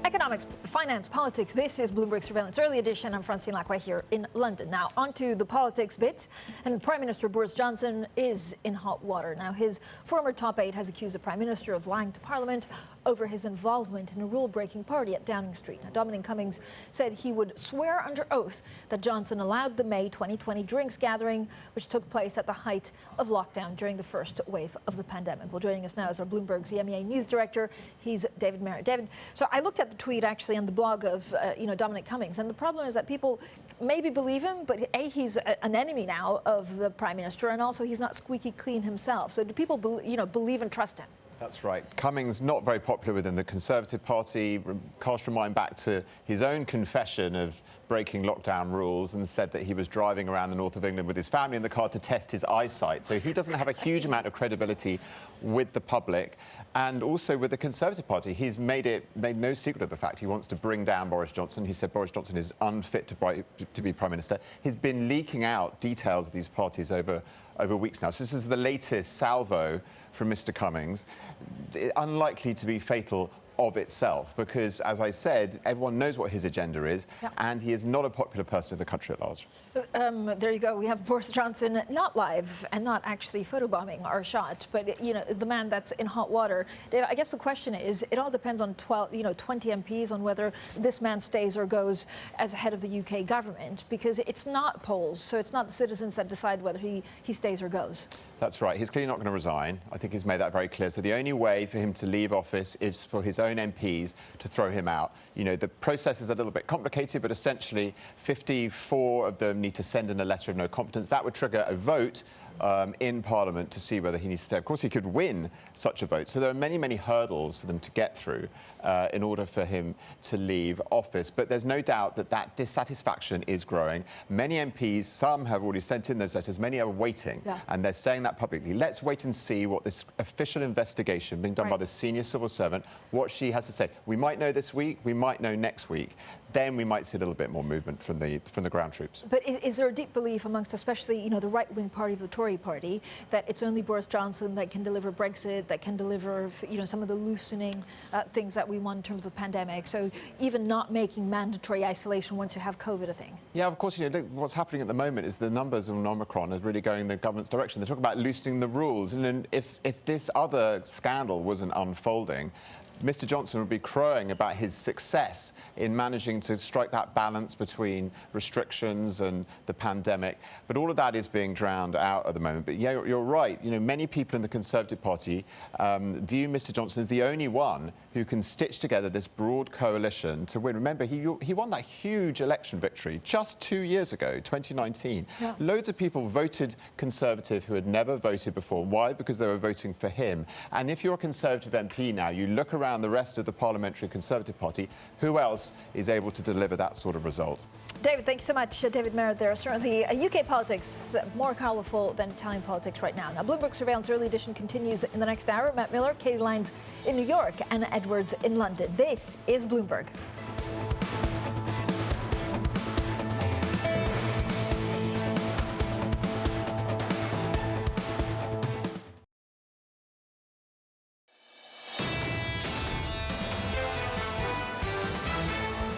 Economics, finance, politics. This is Bloomberg Surveillance Early Edition. I'm Francine Lacqua here in London. Now, on to the politics bit. And Prime Minister Boris Johnson is in hot water. Now, his former top aide has accused the Prime Minister of lying to Parliament over his involvement in a rule-breaking party at Downing Street. Now, Dominic Cummings said he would swear under oath that Johnson allowed the May 2020 drinks gathering, which took place at the height of lockdown during the first wave of the pandemic. Well, joining us now is our Bloomberg's EMEA News Director. He's David Merritt. David, so I looked at the tweet actually on the blog of Dominic Cummings, and the problem is that people maybe believe him, but A, he's an enemy now of the Prime Minister, and also he's not squeaky clean himself. So do people believe and trust him? That's right. Cummings not very popular within the Conservative Party. Cast your mind back to his own confession of breaking lockdown rules and said that he was driving around the north of England with his family in the car to test his eyesight. So he doesn't have a huge amount of credibility with the public and also with the Conservative Party. He's made no secret of the fact he wants to bring down Boris Johnson. He said Boris Johnson is unfit to be Prime Minister. He's been leaking out details of these parties over weeks now. So this is the latest salvo from Mr. Cummings, unlikely to be fatal of itself, because, as I said, everyone knows what his agenda is, and he is not a popular person in the country at large. There you go. We have Boris Johnson not live and not actually photobombing our shot, but the man that's in hot water. Dave, I guess the question is, it all depends on 20 MPs on whether this man stays or goes as head of the UK government, because it's not polls, so it's not the citizens that decide whether he stays or goes. That's right. He's clearly not going to resign. I think he's made that very clear. So the only way for him to leave office is for his own MPs to throw him out. The process is a little bit complicated, but essentially 54 of them need to send in a letter of no confidence. That would trigger a vote in Parliament to see whether he needs to stay. Of course, he could win such a vote. So there are many, many hurdles for them to get through in order for him to leave office. But there's no doubt that dissatisfaction is growing. Many MPs, some have already sent in those letters, many are waiting, and they're saying that publicly. Let's wait and see what this official investigation being done by the senior civil servant, what she has to say. We might know this week, we might know next week. Then we might see a little bit more movement from the ground troops. But is there a deep belief amongst especially, the right-wing party of the Tory party that it's only Boris Johnson that can deliver Brexit, that can deliver, some of the loosening things that we want in terms of the pandemic? So even not making mandatory isolation once you have COVID a thing? Yeah, of course, what's happening at the moment is the numbers on Omicron are really going in the government's direction. They're talking about loosening the rules. And then if this other scandal wasn't unfolding, Mr. Johnson would be crowing about his success in managing to strike that balance between restrictions and the pandemic. But all of that is being drowned out at the moment. But yeah, you're right. Many people in the Conservative Party view Mr. Johnson as the only one who can stitch together this broad coalition to win. Remember, he won that huge election victory just 2 years ago, 2019. Yeah. Loads of people voted Conservative who had never voted before. Why? Because they were voting for him. And if you're a Conservative MP now, you look around the rest of the Parliamentary Conservative Party, who else is able to deliver that sort of result? David, thanks so much. David Merritt there. Certainly UK politics more colourful than Italian politics right now. Now, Bloomberg Surveillance Early Edition continues in the next hour. Matt Miller, Kailey Leinz in New York, Anna Edwards in London. This is Bloomberg.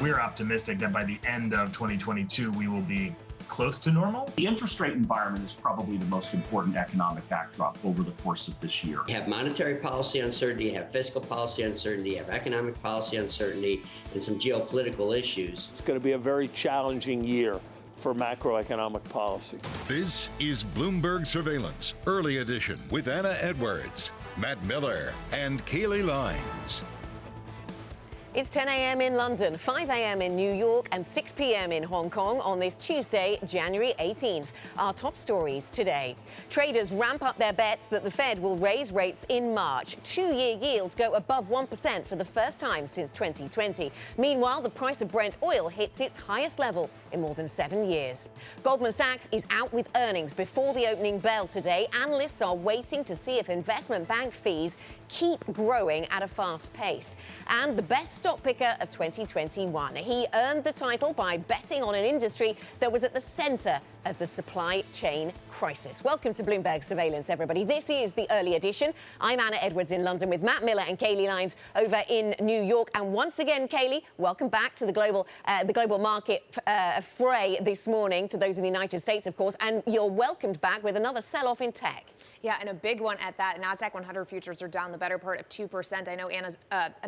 We're optimistic that by the end of 2022, we will be close to normal. The interest rate environment is probably the most important economic backdrop over the course of this year. You have monetary policy uncertainty, you have fiscal policy uncertainty, you have economic policy uncertainty, and some geopolitical issues. It's going to be a very challenging year for macroeconomic policy. This is Bloomberg Surveillance, Early Edition, with Anna Edwards, Matt Miller, and Kailey Leinz. It's 10 a.m. in London, 5 a.m. in New York, and 6 p.m. in Hong Kong on this Tuesday, January 18th. Our top stories today. Traders ramp up their bets that the Fed will raise rates in March. Two-year yields go above 1% for the first time since 2020. Meanwhile, the price of Brent oil hits its highest level in more than 7 years. Goldman Sachs is out with earnings before the opening bell today. Analysts are waiting to see if investment bank fees keep growing at a fast pace. And the best stock picker of 2021. He earned the title by betting on an industry that was at the center of the supply chain crisis. Welcome to Bloomberg Surveillance, everybody. This is the early edition. I'm Anna Edwards in London with Matt Miller and Kailey Leinz over in New York. And once again, Kailey, welcome back to the global market fray this morning, to those in the United States, of course. And you're welcomed back with another sell-off in tech. Yeah, and a big one at that. NASDAQ 100 futures are down the better part of 2%. I know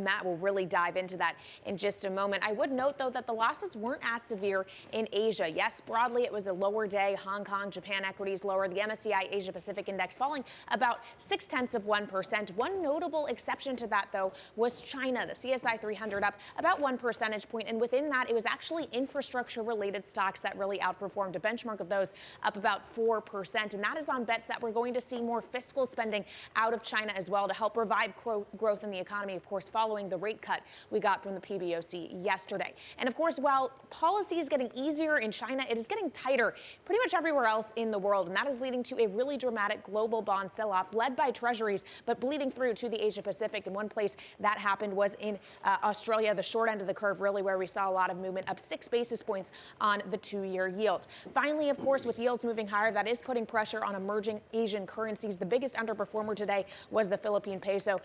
Matt will really dive into that in just a moment. I would note, though, that the losses weren't as severe in Asia. Yes, broadly, it was a lower day. Hong Kong, Japan equities lower. The MSCI Asia Pacific Index falling about 0.6%. One notable exception to that, though, was China. The CSI 300 up about 1 percentage point. And within that, it was actually infrastructure-related stocks that really outperformed. A benchmark of those up about 4%. And that is on bets that we're going to see more fiscal spending out of China as well to help revive growth in the economy, of course, following the rate cut we got from the PBOC yesterday. And of course, while policy is getting easier in China, it is getting tighter pretty much everywhere else in the world. And that is leading to a really dramatic global bond sell-off led by treasuries, but bleeding through to the Asia Pacific. And one place that happened was in Australia, the short end of the curve, really where we saw a lot of movement, up 6 basis points on the 2-year yield. Finally, of course, with yields moving higher, that is putting pressure on emerging Asian currencies. The biggest underperformer today was the Philippine peso,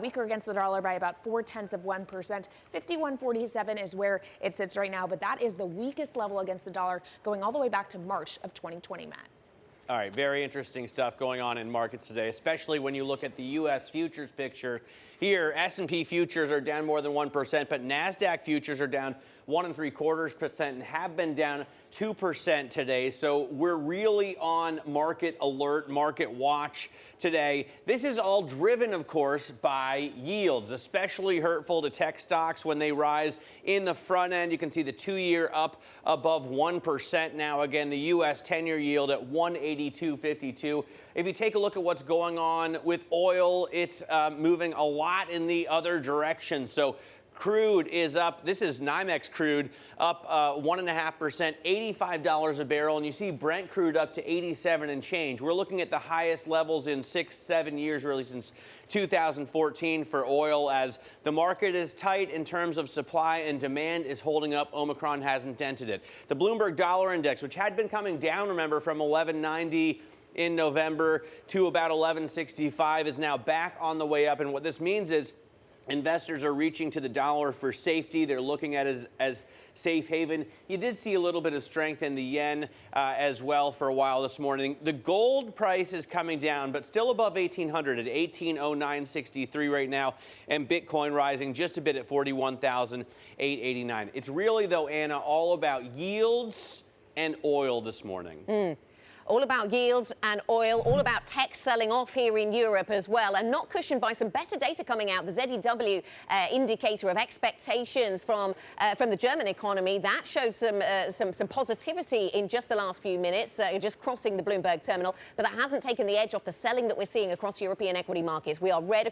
weaker against the dollar by about 0.4%. 51.47 is where it sits right now, but that is the weakest level against the dollar going all the way back to March of 2020, Matt. All right, very interesting stuff going on in markets today, especially when you look at the U.S. futures picture. Here, S&P futures are down more than 1%, but NASDAQ futures are down 1.75% and have been down 2% today. So we're really on market alert, market watch today. This is all driven, of course, by yields, especially hurtful to tech stocks when they rise in the front end. You can see the 2-year up above 1% now. Again, the U.S. 10-year yield at 182.52. If you take a look at what's going on with oil, it's moving a lot in the other direction. So crude is up. This is NYMEX crude up 1.5%, $85 a barrel. And you see Brent crude up to 87 and change. We're looking at the highest levels in 6-7 years, really since 2014 for oil, as the market is tight in terms of supply and demand is holding up. Omicron hasn't dented it. The Bloomberg Dollar Index, which had been coming down, remember, from 1190 in November to about 1165, is now back on the way up. And what this means is investors are reaching to the dollar for safety. They're looking at it as safe haven. You did see a little bit of strength in the yen as well for a while this morning. The gold price is coming down, but still above 1,800 at 1809.63 right now. And Bitcoin rising just a bit at 41,889. It's really, though, Anna, all about yields and oil this morning. All about yields and oil, all about tech selling off here in Europe as well, and not cushioned by some better data coming out. The ZEW indicator of expectations from the German economy, that showed some positivity in just the last few minutes, just crossing the Bloomberg terminal. But that hasn't taken the edge off the selling that we're seeing across European equity markets. We are red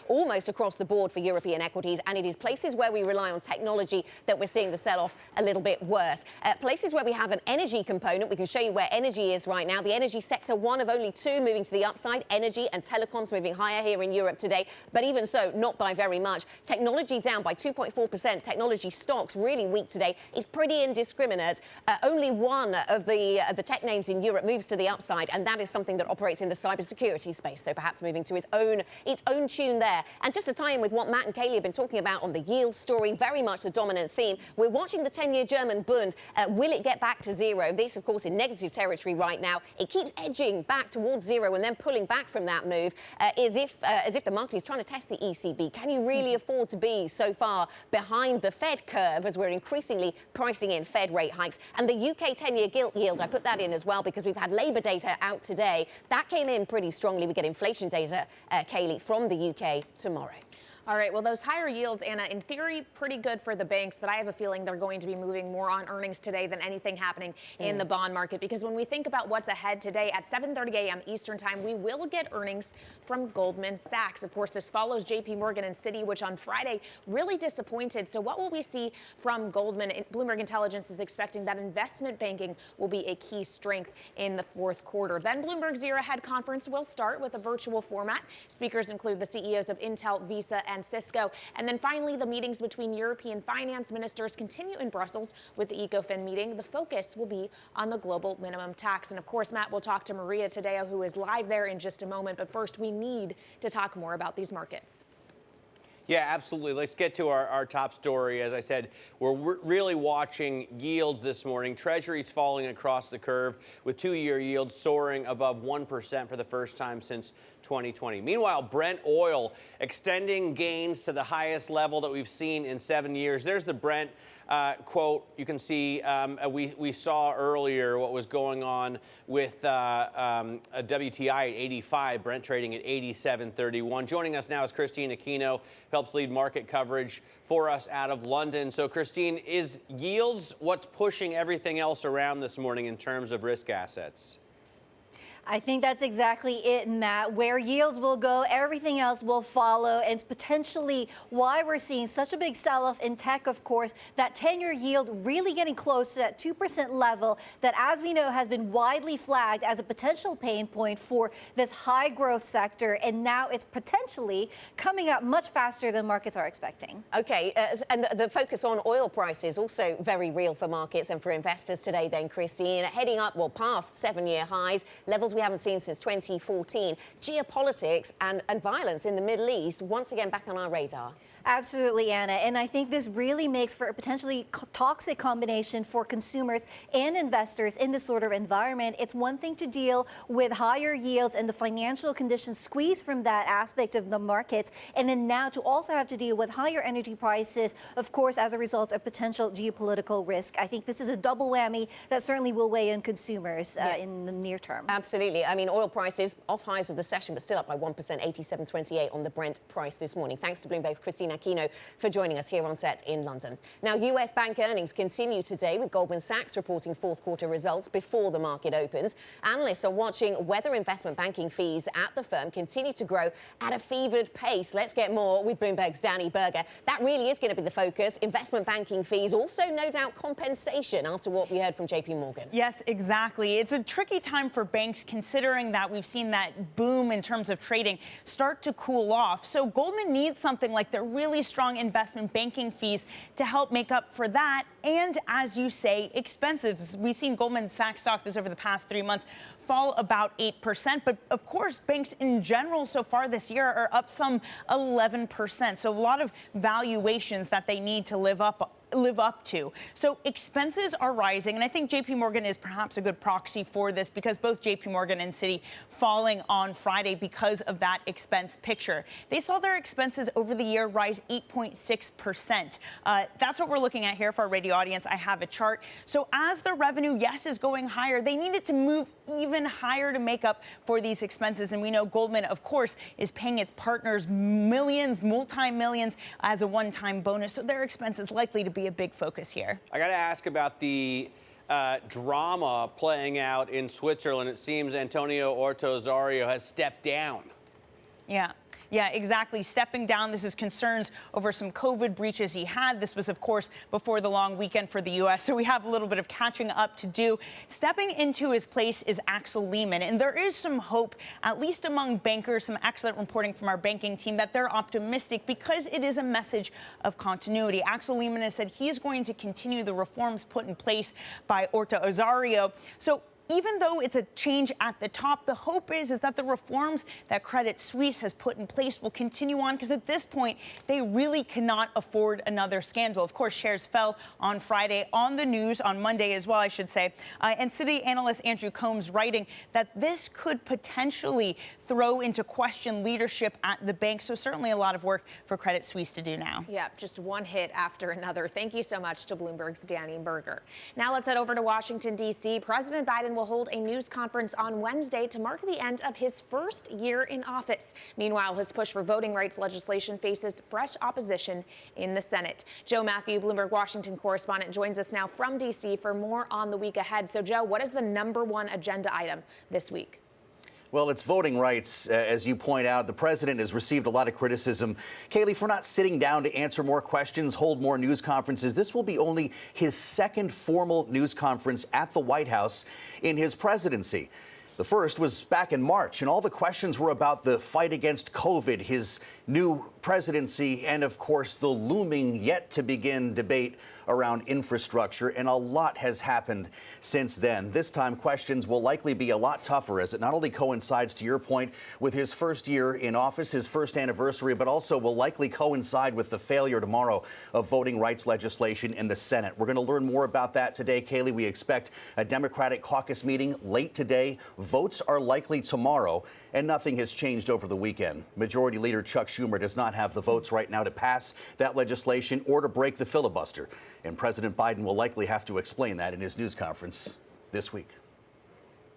almost across the board for European equities, and it is places where we rely on technology that we're seeing the sell-off a little bit worse. Places where we have an energy component, we can show you where energy is right now. The energy sector, one of only two moving to the upside. Energy and telecoms moving higher here in Europe today, but even so, not by very much. Technology down by 2.4%. Technology stocks really weak today. It's pretty indiscriminate. Only one of the tech names in Europe moves to the upside, and that is something that operates in the cybersecurity space. So perhaps moving to its own tune there. And just to tie in with what Matt and Kailey have been talking about on the yield story, very much the dominant theme. We're watching the 10-year German Bund. Will it get back to zero? This, of course, in negative territory right now. It keeps edging back towards zero and then pulling back from that move, as if the market is trying to test the ECB. Can you really afford to be so far behind the Fed curve as we're increasingly pricing in Fed rate hikes? And the UK 10-year gilt yield, I put that in as well because we've had labour data out today. That came in pretty strongly. We get inflation data, Kailey, from the UK tomorrow. All right, well, those higher yields, Anna, in theory, pretty good for the banks, but I have a feeling they're going to be moving more on earnings today than anything happening in the bond market. Because when we think about what's ahead today at 7:30 a.m. Eastern time, we will get earnings from Goldman Sachs. Of course, this follows JP Morgan and Citi, which on Friday really disappointed. So what will we see from Goldman? Bloomberg Intelligence is expecting that investment banking will be a key strength in the fourth quarter. Then Bloomberg's Year Ahead conference will start with a virtual format. Speakers include the CEOs of Intel, Visa, and Cisco. And then finally, the meetings between European finance ministers continue in Brussels with the ECOFIN meeting. The focus will be on the global minimum tax. And of course, Matt, we'll talk to Maria Tadeo, who is live there in just a moment. But first, we need to talk more about these markets. Yeah, absolutely. Let's get to our top story. As I said, we're really watching yields this morning. Treasuries falling across the curve with two-year yields soaring above 1% for the first time since 2020. Meanwhile, Brent oil extending gains to the highest level that we've seen in 7 years. There's the Brent quote. You can see we saw earlier what was going on with a WTI at 85, Brent trading at 87.31. Joining us now is Christine Aquino, who helps lead market coverage for us out of London. So, Christine, is yields what's pushing everything else around this morning in terms of risk assets? I think that's exactly it, Matt. Where yields will go, everything else will follow. And it's potentially why we're seeing such a big sell-off in tech, of course. That 10-year yield really getting close to that 2% level that, as we know, has been widely flagged as a potential pain point for this high-growth sector. And now it's potentially coming up much faster than markets are expecting. OK, and the focus on oil prices also very real for markets and for investors today then, Christine. Heading up, well, past 7-year highs, levels we haven't seen since 2014. Geopolitics and violence in the Middle East once again back on our radar. Absolutely, Anna. And I think this really makes for a potentially toxic combination for consumers and investors in this sort of environment. It's one thing to deal with higher yields and the financial conditions squeezed from that aspect of the markets, and then now to also have to deal with higher energy prices, of course, as a result of potential geopolitical risk. I think this is a double whammy that certainly will weigh on consumers in the near term. Absolutely. I mean, oil prices off highs of the session, but still up by 1%, 87.28 on the Brent price this morning. Thanks to Bloomberg's Christine Aquino for joining us here on set in London. Now, US bank earnings continue today with Goldman Sachs reporting fourth quarter results before the market opens. Analysts are watching whether investment banking fees at the firm continue to grow at a fevered pace. Let's get more with Bloomberg's Danny Berger. That really is going to be the focus. Investment banking fees, also no doubt compensation after what we heard from JP Morgan. Yes, exactly. It's a tricky time for banks considering that we've seen that boom in terms of trading start to cool off. So Goldman needs something like their really strong investment banking fees to help make up for that. And as you say, expenses. We've seen Goldman Sachs stock this over the past 3 months fall about 8%. But of course, banks in general so far this year are up some 11%. So a lot of valuations that they need to live up to. So expenses are rising, and I think JP Morgan is perhaps a good proxy for this because both JP Morgan and Citi falling on Friday because of that expense picture. They saw their expenses over the year rise 8.6%. That's what we're looking at here for our radio audience. I have a chart. So as the revenue, yes, is going higher, they needed to move even higher to make up for these expenses. And we know Goldman, of course, is paying its partners millions, multi-millions as a one-time bonus. So their expenses likely to be a big focus here. I got to ask about the drama playing out in Switzerland. It seems Antonio Orta Osorio has stepped down. Yeah. Yeah, exactly. Stepping down. This is concerns over some COVID breaches he had. This was, of course, before the long weekend for the U.S., so we have a little bit of catching up to do. Stepping into his place is Axel Lehman, and there is some hope, at least among bankers, some excellent reporting from our banking team, that they're optimistic because it is a message of continuity. Axel Lehman has said he's going to continue the reforms put in place by Orta Ozario. So even though it's a change at the top, the hope is that the reforms that Credit Suisse has put in place will continue on, because at this point, they really cannot afford another scandal. Of course, shares fell on Friday, on the news, on Monday as well, I should say. And Citi analyst Andrew Combs writing that this could potentially throw into question leadership at the bank. So certainly a lot of work for Credit Suisse to do now. Yeah, just one hit after another. Thank you so much to Bloomberg's Danny Berger. Now let's head over to Washington, D.C. President Biden will hold a news conference on Wednesday to mark the end of his first year in office. Meanwhile, his push for voting rights legislation faces fresh opposition in the Senate. Joe Matthew, Bloomberg Washington correspondent, joins us now from D.C. for more on the week ahead. So, Joe, what is the #1 agenda item this week? Well, it's voting rights. As you point out, the president has received a lot of criticism, Kailey, for not sitting down to answer more questions, hold more news conferences. This will be only his second formal news conference at the White House in his presidency. The first was back in March, and all the questions were about the fight against COVID, his new presidency, and, of course, the looming yet-to-begin debate around infrastructure, and a lot has happened since then. This time, questions will likely be a lot tougher, as it not only coincides, to your point, with his first year in office, his first anniversary, but also will likely coincide with the failure tomorrow of voting rights legislation in the Senate. We're going to learn more about that today, Kailey. We expect a Democratic caucus meeting late today. Votes are likely tomorrow, and nothing has changed over the weekend. Majority Leader Chuck Schumer does not have the votes right now to pass that legislation or to break the filibuster. And President Biden will likely have to explain that in his news conference this week.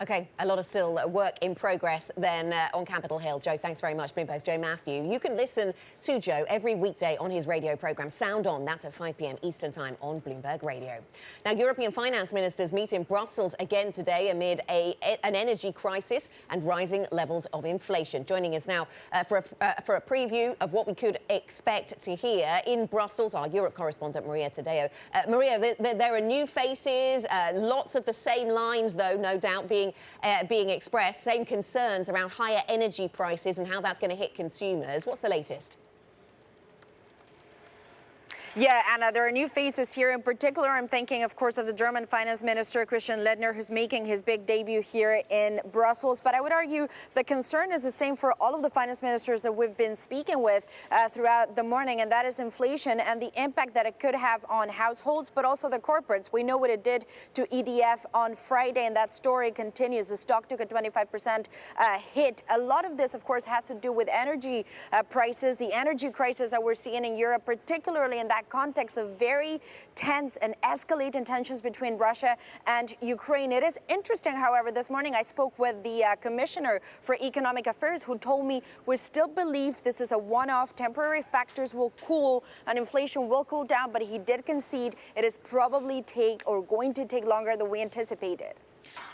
OK, a lot of still work in progress then on Capitol Hill. Joe, thanks very much. Bloomberg's Joe Matthew. You can listen to Joe every weekday on his radio programme Sound On. That's at 5 p.m. Eastern Time on Bloomberg Radio. Now, European finance ministers meet in Brussels again today amid an energy crisis and rising levels of inflation. Joining us now for a preview of what we could expect to hear in Brussels, our Europe correspondent, Maria Tadeo. Maria, there are new faces, lots of the same lines, though, no doubt, being expressed, same concerns around higher energy prices and how that's going to hit consumers. What's the latest? Yeah, Anna, there are new faces here. In particular, I'm thinking, of course, of the German finance minister, Christian Lindner, who's making his big debut here in Brussels. But I would argue the concern is the same for all of the finance ministers that we've been speaking with throughout the morning, and that is inflation and the impact that it could have on households, but also the corporates. We know what it did to EDF on Friday, and that story continues. The stock took a 25% hit. A lot of this, of course, has to do with energy prices, the energy crisis that we're seeing in Europe, particularly in that context of very tense and escalating tensions between Russia and Ukraine. It is interesting, however, this morning I spoke with the Commissioner for Economic Affairs, who told me we still believe this is a one-off. Temporary factors will cool and inflation will cool down, but he did concede it is probably going to take longer than we anticipated.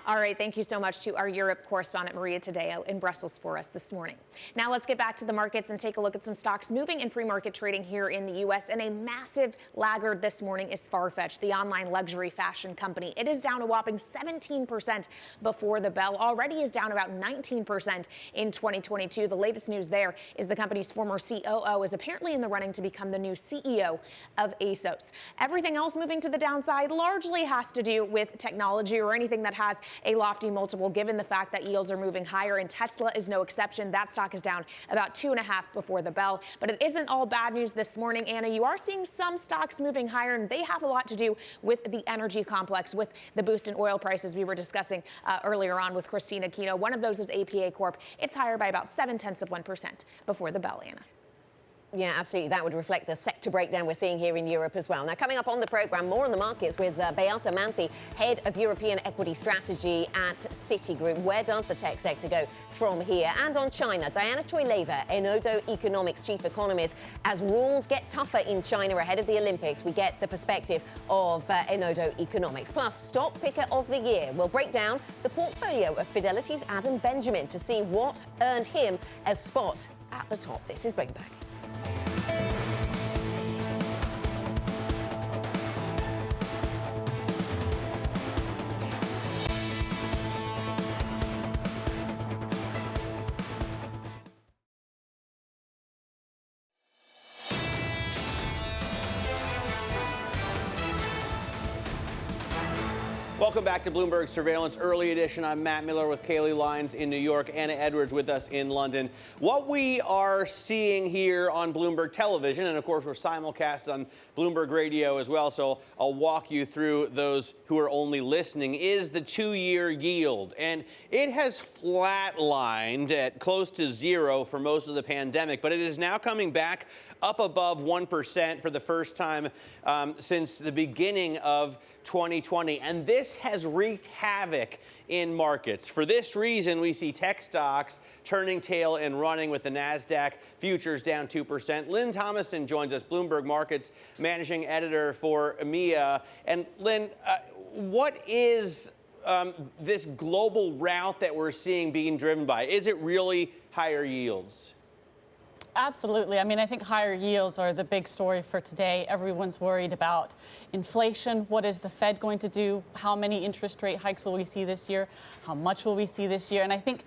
All right, thank you so much to our Europe correspondent Maria Tadeo in Brussels for us this morning. Now let's get back to the markets and take a look at some stocks moving in pre-market trading here in the U.S. And a massive laggard this morning is Farfetch, the online luxury fashion company. It is down a whopping 17% before the bell, already is down about 19% in 2022. The latest news there is the company's former COO is apparently in the running to become the new CEO of ASOS. Everything else moving to the downside largely has to do with technology or anything that has a lofty multiple, given the fact that yields are moving higher, and Tesla is no exception. That stock is down about 2.5 before the bell. But it isn't all bad news this morning, Anna. You are seeing some stocks moving higher, and they have a lot to do with the energy complex, with the boost in oil prices we were discussing earlier on with Christina Kino. One of those is APA Corp. It's higher by about 0.7% before the bell, Anna. Yeah, absolutely. That would reflect the sector breakdown we're seeing here in Europe as well. Now, coming up on the programme, more on the markets with Beata Manthey, Head of European Equity Strategy at Citigroup. Where does the tech sector go from here? And on China, Diana Choyleva, Enodo Economics Chief Economist. As rules get tougher in China ahead of the Olympics, we get the perspective of Enodo Economics. Plus, Stock Picker of the Year. We'll break down the portfolio of Fidelity's Adam Benjamin to see what earned him a spot at the top. This is Bloomberg. Welcome back to Bloomberg Surveillance Early Edition. I'm Matt Miller with Kailey Leinz in New York, Anna Edwards with us in London. What we are seeing here on Bloomberg Television, and of course we're simulcast on Bloomberg Radio as well, so I'll walk you through those who are only listening, is the 2-year yield. And it has flatlined at close to zero for most of the pandemic, but it is now coming back up above 1% for the first time since the beginning of 2020. And this has wreaked havoc in markets. For this reason, we see tech stocks turning tail and running with the NASDAQ futures down 2%. Lynn Thomason joins us, Bloomberg Markets managing editor for EMEA. And Lynn, what is this global rout that we're seeing being driven by? Is it really higher yields? Absolutely. I mean, I think higher yields are the big story for today. Everyone's worried about inflation. What is the Fed going to do? How many interest rate hikes will we see this year? How much will we see this year? And I think,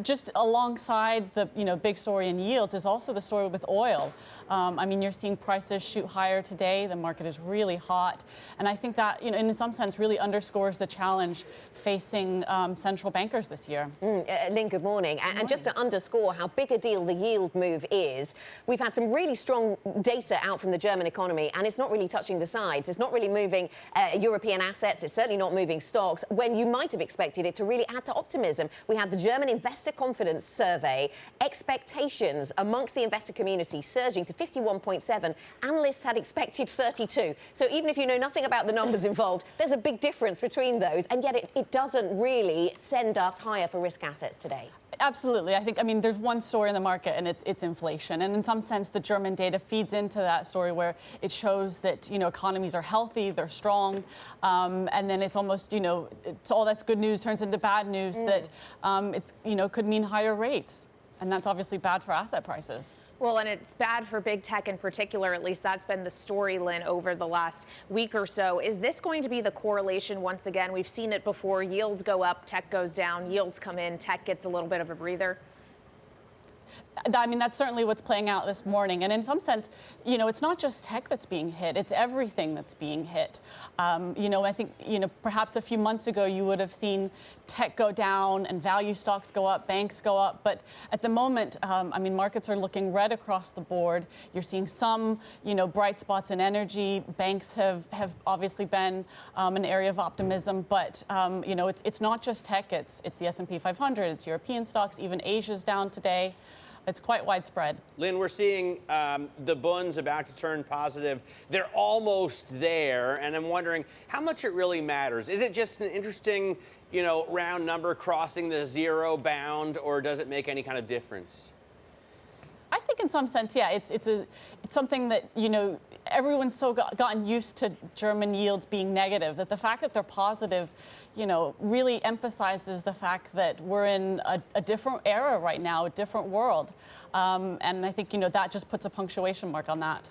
just alongside the, big story in yields is also the story with oil. I mean, you're seeing prices shoot higher today. The market is really hot. And I think that, in some sense, really underscores the challenge facing central bankers this year. Lynn, good morning. And just to underscore how big a deal the yield move is, we've had some really strong data out from the German economy, and it's not really touching the sides. It's not really moving European assets. It's certainly not moving stocks when you might have expected it to really add to optimism. We had the German Investor Confidence Survey, expectations amongst the investor community surging to 51.7. Analysts had expected 32. So even if you know nothing about the numbers involved, there's a big difference between those, and yet it doesn't really send us higher for risk assets today. Absolutely. I mean, there's one story in the market, and it's inflation. And in some sense, the German data feeds into that story where it shows that, economies are healthy, they're strong. And then it's almost, it's all that's good news turns into bad news that it's, could mean higher rates. And that's obviously bad for asset prices. Well, and it's bad for big tech in particular. At least that's been the story, Lynn, over the last week or so. Is this going to be the correlation once again? We've seen it before. Yields go up, tech goes down. Yields come in, tech gets a little bit of a breather. I mean, that's certainly what's playing out this morning. And in some sense, it's not just tech that's being hit. It's everything that's being hit. I think, perhaps a few months ago, you would have seen tech go down and value stocks go up, banks go up. But at the moment, markets are looking red across the board. You're seeing some, bright spots in energy. Banks have obviously been an area of optimism. But, it's not just tech. It's the S&P 500. It's European stocks. Even Asia's down today. It's quite widespread. Lynn, we're seeing the Bunds about to turn positive. They're almost there, and I'm wondering how much it really matters. Is it just an interesting, round number crossing the zero bound, or does it make any kind of difference? I think in some sense, yeah, it's something that, everyone's so gotten used to German yields being negative that the fact that they're positive, really emphasizes the fact that we're in a different era right now, a different world. And I think, that just puts a punctuation mark on that.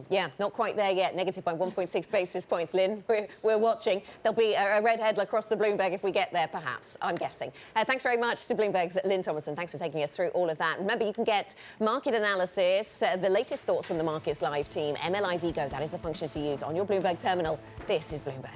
Yeah, not quite there yet. Negative by 1.6 basis points, Lynn. We're watching. There'll be a red headline across the Bloomberg if we get there, perhaps, I'm guessing. Thanks very much to Bloomberg's Lynn Thomason. Thanks for taking us through all of that. Remember, you can get market analysis, the latest thoughts from the Markets Live team, MLIV Go. That is the function to use on your Bloomberg terminal. This is Bloomberg.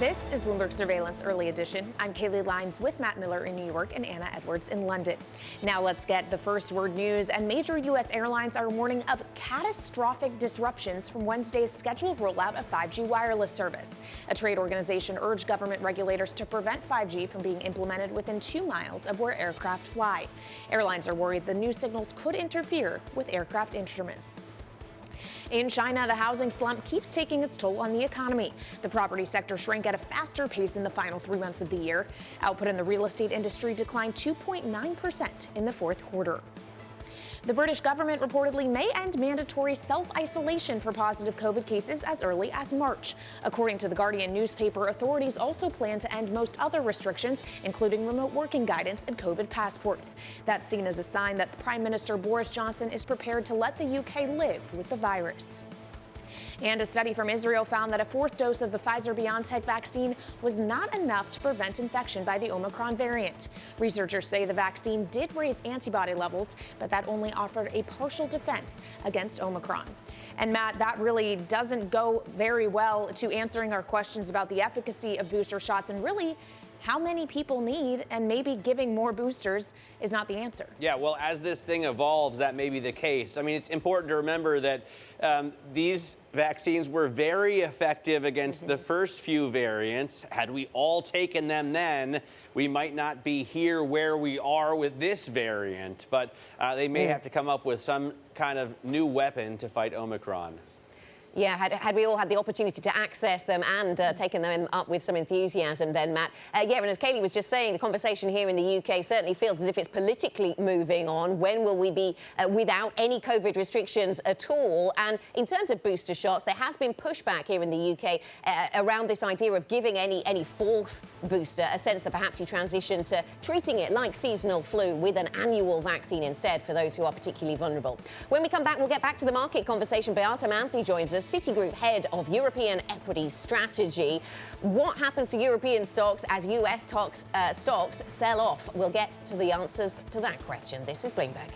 This is Bloomberg Surveillance Early Edition. I'm Kailey Leinz with Matt Miller in New York and Anna Edwards in London. Now let's get the first word news. And major U.S. airlines are warning of catastrophic disruptions from Wednesday's scheduled rollout of 5G wireless service. A trade organization urged government regulators to prevent 5G from being implemented within 2 miles of where aircraft fly. Airlines are worried the new signals could interfere with aircraft instruments. In China, the housing slump keeps taking its toll on the economy. The property sector shrank at a faster pace in the final 3 months of the year. Output in the real estate industry declined 2.9% in the fourth quarter. The British government reportedly may end mandatory self-isolation for positive COVID cases as early as March. According to the Guardian newspaper, authorities also plan to end most other restrictions, including remote working guidance and COVID passports. That's seen as a sign that Prime Minister Boris Johnson is prepared to let the UK live with the virus. And a study from Israel found that a fourth dose of the Pfizer-BioNTech vaccine was not enough to prevent infection by the Omicron variant. Researchers say the vaccine did raise antibody levels, but that only offered a partial defense against Omicron. And Matt, that really doesn't go very well to answering our questions about the efficacy of booster shots and really how many people need, and maybe giving more boosters is not the answer. Yeah, well, as this thing evolves, that may be the case. I mean, it's important to remember that these vaccines were very effective against the first few variants. Had we all taken them then, we might not be here where we are with this variant. But they may have to come up with some kind of new weapon to fight Omicron. Yeah, had we all had the opportunity to access them and taken them up with some enthusiasm then, Matt. Yeah, and as Kailey was just saying, the conversation here in the UK certainly feels as if it's politically moving on. When will we be without any COVID restrictions at all? And in terms of booster shots, there has been pushback here in the UK around this idea of giving any fourth booster, a sense that perhaps you transition to treating it like seasonal flu with an annual vaccine instead for those who are particularly vulnerable. When we come back, we'll get back to the market conversation. Beata Manthey joins us, Citigroup head of European equity strategy. What happens to European stocks as US stocks sell off? We'll get to the answers to that question. This is Bloomberg.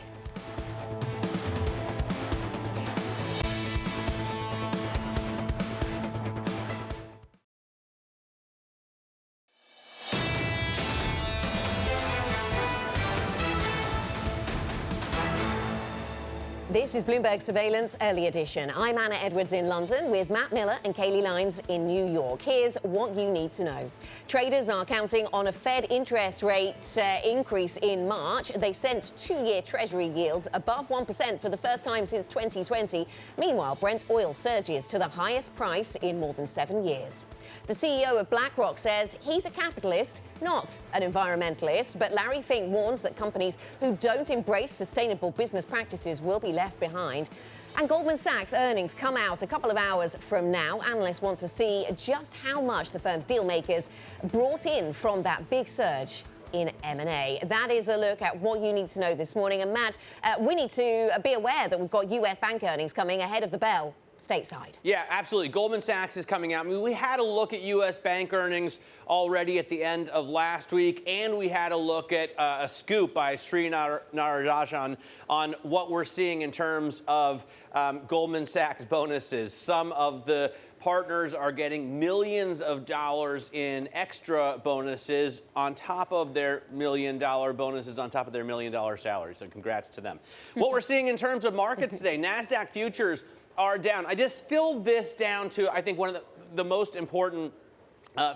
This is Bloomberg Surveillance Early Edition. I'm Anna Edwards in London with Matt Miller and Kailey Leinz in New York. Here's what you need to know. Traders are counting on a Fed interest rate increase in March. They sent two-year Treasury yields above 1% for the first time since 2020. Meanwhile, Brent oil surges to the highest price in more than 7 years. The CEO of BlackRock says he's a capitalist, not an environmentalist, but Larry Fink warns that companies who don't embrace sustainable business practices will be left behind. And Goldman Sachs earnings come out a couple of hours from now. Analysts want to see just how much the firm's deal makers brought in from that big surge in M&A. That is a look at what you need to know this morning. And Matt, we need to be aware that we've got US bank earnings coming ahead of the bell stateside. Yeah, absolutely. Goldman Sachs is coming out. I mean, we had a look at U.S. bank earnings already at the end of last week, and we had a look at a scoop by Sri Narayanan on what we're seeing in terms of Goldman Sachs bonuses. Some of the partners are getting millions of dollars in extra bonuses on top of their $1 million bonuses on top of their $1 million salary. So congrats to them. What we're seeing in terms of markets today, NASDAQ futures are down. I distilled this down to, I think, one of the most important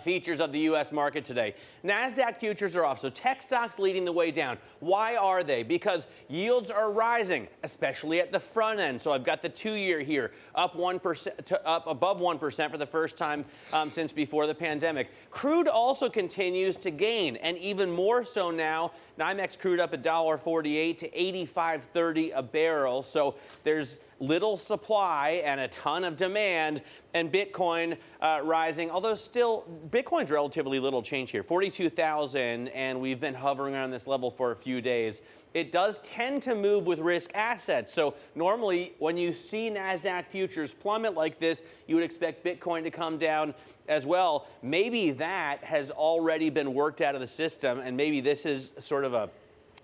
features of the U.S. market today. NASDAQ futures are off, so tech stocks leading the way down. Why are they? Because yields are rising, especially at the front end. So I've got the 2-year here, up 1% to up above 1% for the first time since before the pandemic. Crude also continues to gain, and even more so now. NYMEX crude up $1.48 to $85.30 a barrel. So there's little supply and a ton of demand, and Bitcoin rising, although still Bitcoin's relatively little change here, 42,000, and we've been hovering around this level for a few days. It does tend to move with risk assets. So normally when you see NASDAQ futures plummet like this, you would expect Bitcoin to come down as well. Maybe that has already been worked out of the system, and maybe this is sort of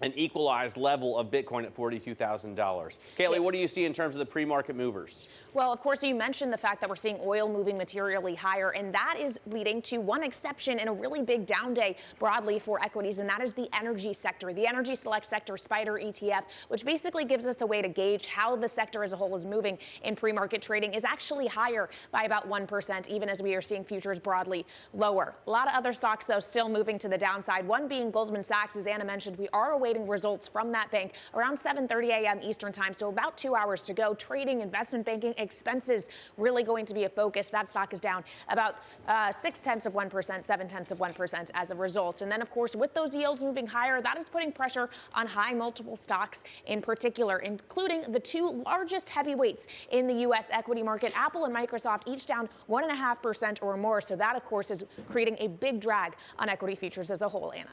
an equalized level of Bitcoin at $42,000. Kailey, what do you see in terms of the pre-market movers? Well, of course, you mentioned the fact that we're seeing oil moving materially higher, and that is leading to one exception in a really big down day broadly for equities, and that is the energy sector. The Energy Select Sector SPDR ETF, which basically gives us a way to gauge how the sector as a whole is moving in pre-market trading, is actually higher by about 1%, even as we are seeing futures broadly lower. A lot of other stocks, though, still moving to the downside, one being Goldman Sachs. As Anna mentioned, we are awaiting awaiting results from that bank around 7:30 a.m. Eastern time. So about 2 hours to go. Trading, investment banking, expenses really going to be a focus. That stock is down about 0.6%, 0.7% as a result. And then, of course, with those yields moving higher, that is putting pressure on high multiple stocks in particular, including the two largest heavyweights in the U.S. equity market, Apple and Microsoft, each down 1.5% or more. So that, of course, is creating a big drag on equity futures as a whole, Anna.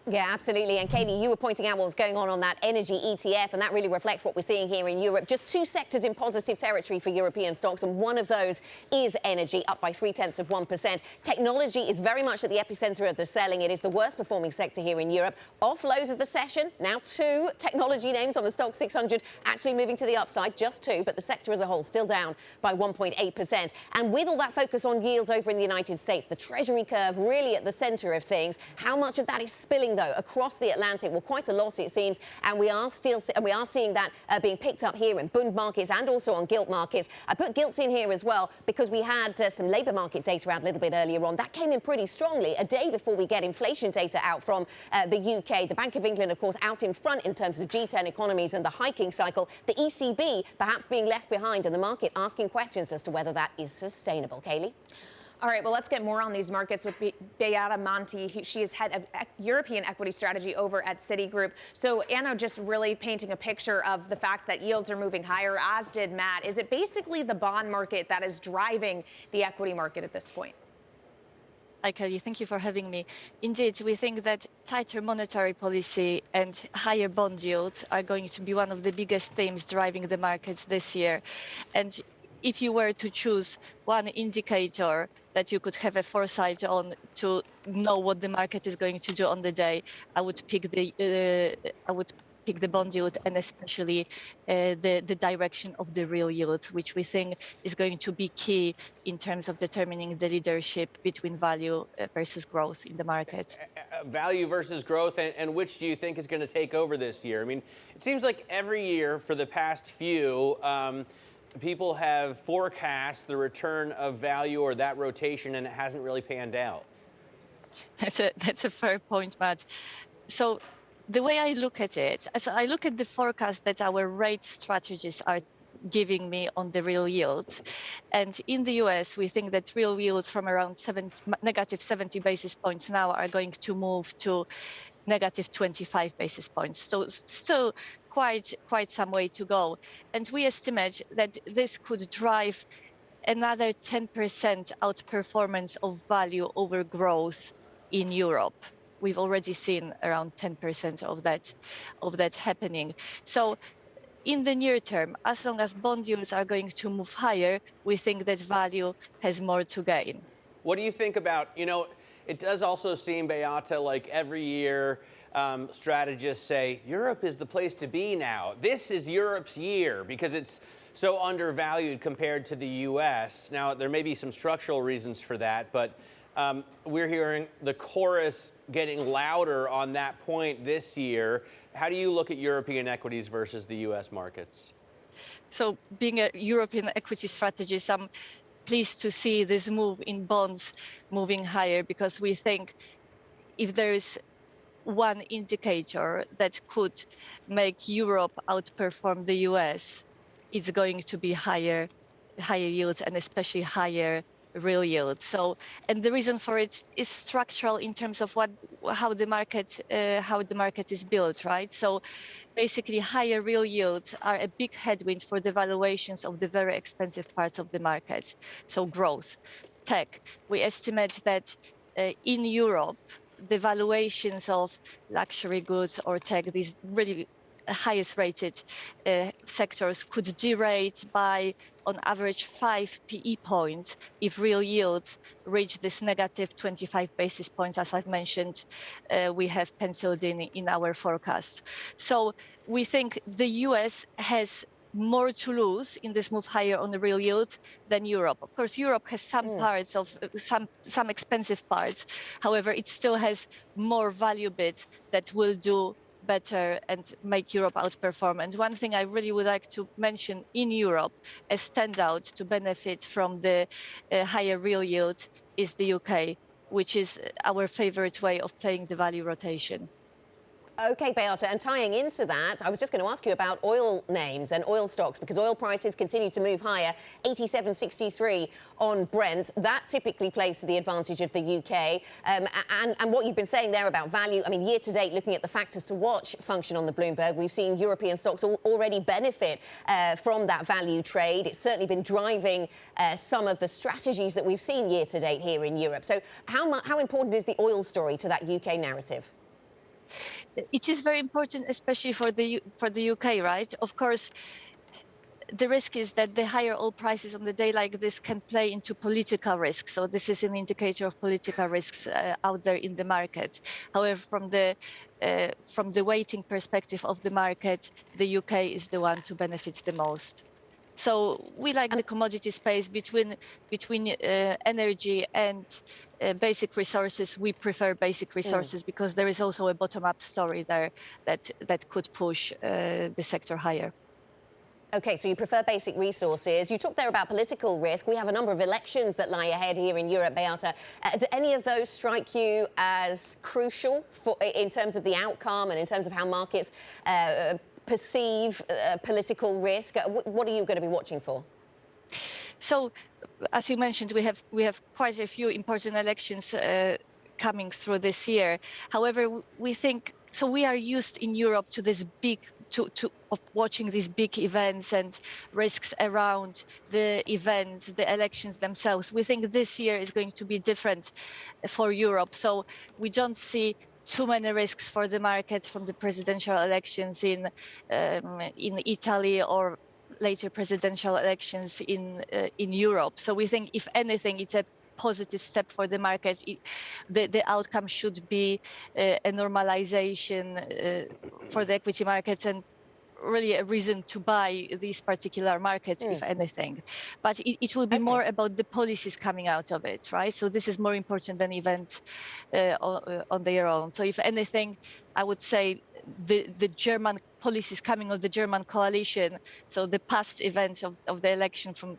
Yeah, absolutely. And Kailey, you were pointing out what was going on that energy ETF, and that really reflects what we're seeing here in Europe. Just two sectors in positive territory for European stocks, and one of those is energy, up by 0.3%. Technology is very much at the epicenter of the selling. It is the worst performing sector here in Europe. Off lows of the session, now two technology names on the stock 600 actually moving to the upside, just two, but the sector as a whole still down by 1.8%. And with all that focus on yields over in the United States, the Treasury curve really at the center of things. How much of that is spilling though across the Atlantic? Well, quite a lot it seems, and we are seeing that being picked up here in bond markets and also on gilt markets. I put gilts in here as well because we had some labour market data out a little bit earlier on. That came in pretty strongly a day before we get inflation data out from the UK. The Bank of England, of course, out in front in terms of G10 economies and the hiking cycle. The ECB perhaps being left behind, and the market asking questions as to whether that is sustainable. Kailey? All right, well, let's get more on these markets with Beata Manthey. She is head of European equity strategy over at Citigroup. So, Anna, just really painting a picture of the fact that yields are moving higher, as did Matt. Is it basically the bond market that is driving the equity market at this point? Hi, Kelly. Thank you for having me. Indeed, we think that tighter monetary policy and higher bond yields are going to be one of the biggest themes driving the markets this year. And if you were to choose one indicator that you could have a foresight on to know what the market is going to do on the day, I would pick the bond yield, and especially the direction of the real yields, which we think is going to be key in terms of determining the leadership between value versus growth in the market. Value versus growth, and which do you think is going to take over this year? I mean, it seems like every year for the past few, people have forecast the return of value or that rotation, and it hasn't really panned out. That's a fair point, Matt. So the way I look at it, as I look at the forecast that our rate strategists are giving me on the real yields, and in the US, we think that real yields from around negative 70 basis points now are going to move to negative 25 basis points. So still quite some way to go. And we estimate that this could drive another 10% outperformance of value over growth in Europe. We've already seen around 10% of that happening. So in the near term, as long as bond yields are going to move higher, we think that value has more to gain. What do you think about, it does also seem, Beata, like every year strategists say, Europe is the place to be now. This is Europe's year because it's so undervalued compared to the U.S. Now, there may be some structural reasons for that, but we're hearing the chorus getting louder on that point this year. How do you look at European equities versus the U.S. markets? So being a European equity strategist, I'm pleased to see this move in bonds moving higher, because we think if there is one indicator that could make Europe outperform the US, it's going to be higher yields, and especially higher real yields. So, and the reason for it is structural in terms of how the market is built, right? So basically higher real yields are a big headwind for the valuations of the very expensive parts of the market. So growth, tech. We estimate that in Europe, the valuations of luxury goods or tech, these really highest rated sectors, could derate by on average 5 PE points if real yields reach this negative 25 basis points, as I've mentioned, we have penciled in our forecasts. So we think the US has more to lose in this move higher on the real yields than Europe. Of course, Europe has some parts of some expensive parts. However, it still has more value bits that will do better and make Europe outperform. And one thing I really would like to mention in Europe, a standout to benefit from the higher real yields, is the UK, which is our favorite way of playing the value rotation. Okay, Beata, and tying into that, I was just going to ask you about oil names and oil stocks, because oil prices continue to move higher, 87.63 on Brent. That typically plays to the advantage of the UK. And what you've been saying there about value, I mean, year to date, looking at the factors to watch function on the Bloomberg, we've seen European stocks already benefit from that value trade. It's certainly been driving some of the strategies that we've seen year to date here in Europe. So how important is the oil story to that UK narrative? It is very important, especially for the UK, right? Of course, the risk is that the higher oil prices on the day like this can play into political risk. So this is an indicator of political risks out there in the market. However, from the weighting perspective of the market, the UK is the one to benefit the most. So we like the commodity space between energy and basic resources. We prefer basic resources because there is also a bottom-up story there that could push the sector higher. Okay, so you prefer basic resources. You talked there about political risk. We have a number of elections that lie ahead here in Europe, Beata. Do any of those strike you as crucial in terms of the outcome and in terms of how markets perceive political risk? What are you going to be watching for? So, as you mentioned, we have quite a few important elections coming through this year. However, we think so. We are used in Europe to this of watching these big events and risks around the events, the elections themselves. We think this year is going to be different for Europe. So we don't see too many risks for the markets from the presidential elections in Italy or later presidential elections in Europe. So we think, if anything, it's a positive step for the markets. The outcome should be a normalization for the equity markets and really a reason to buy these particular markets, if anything. But it will be more about the policies coming out of it, right? So this is more important than events on their own. So if anything, I would say the German policies coming of the German coalition, so the past events of the election from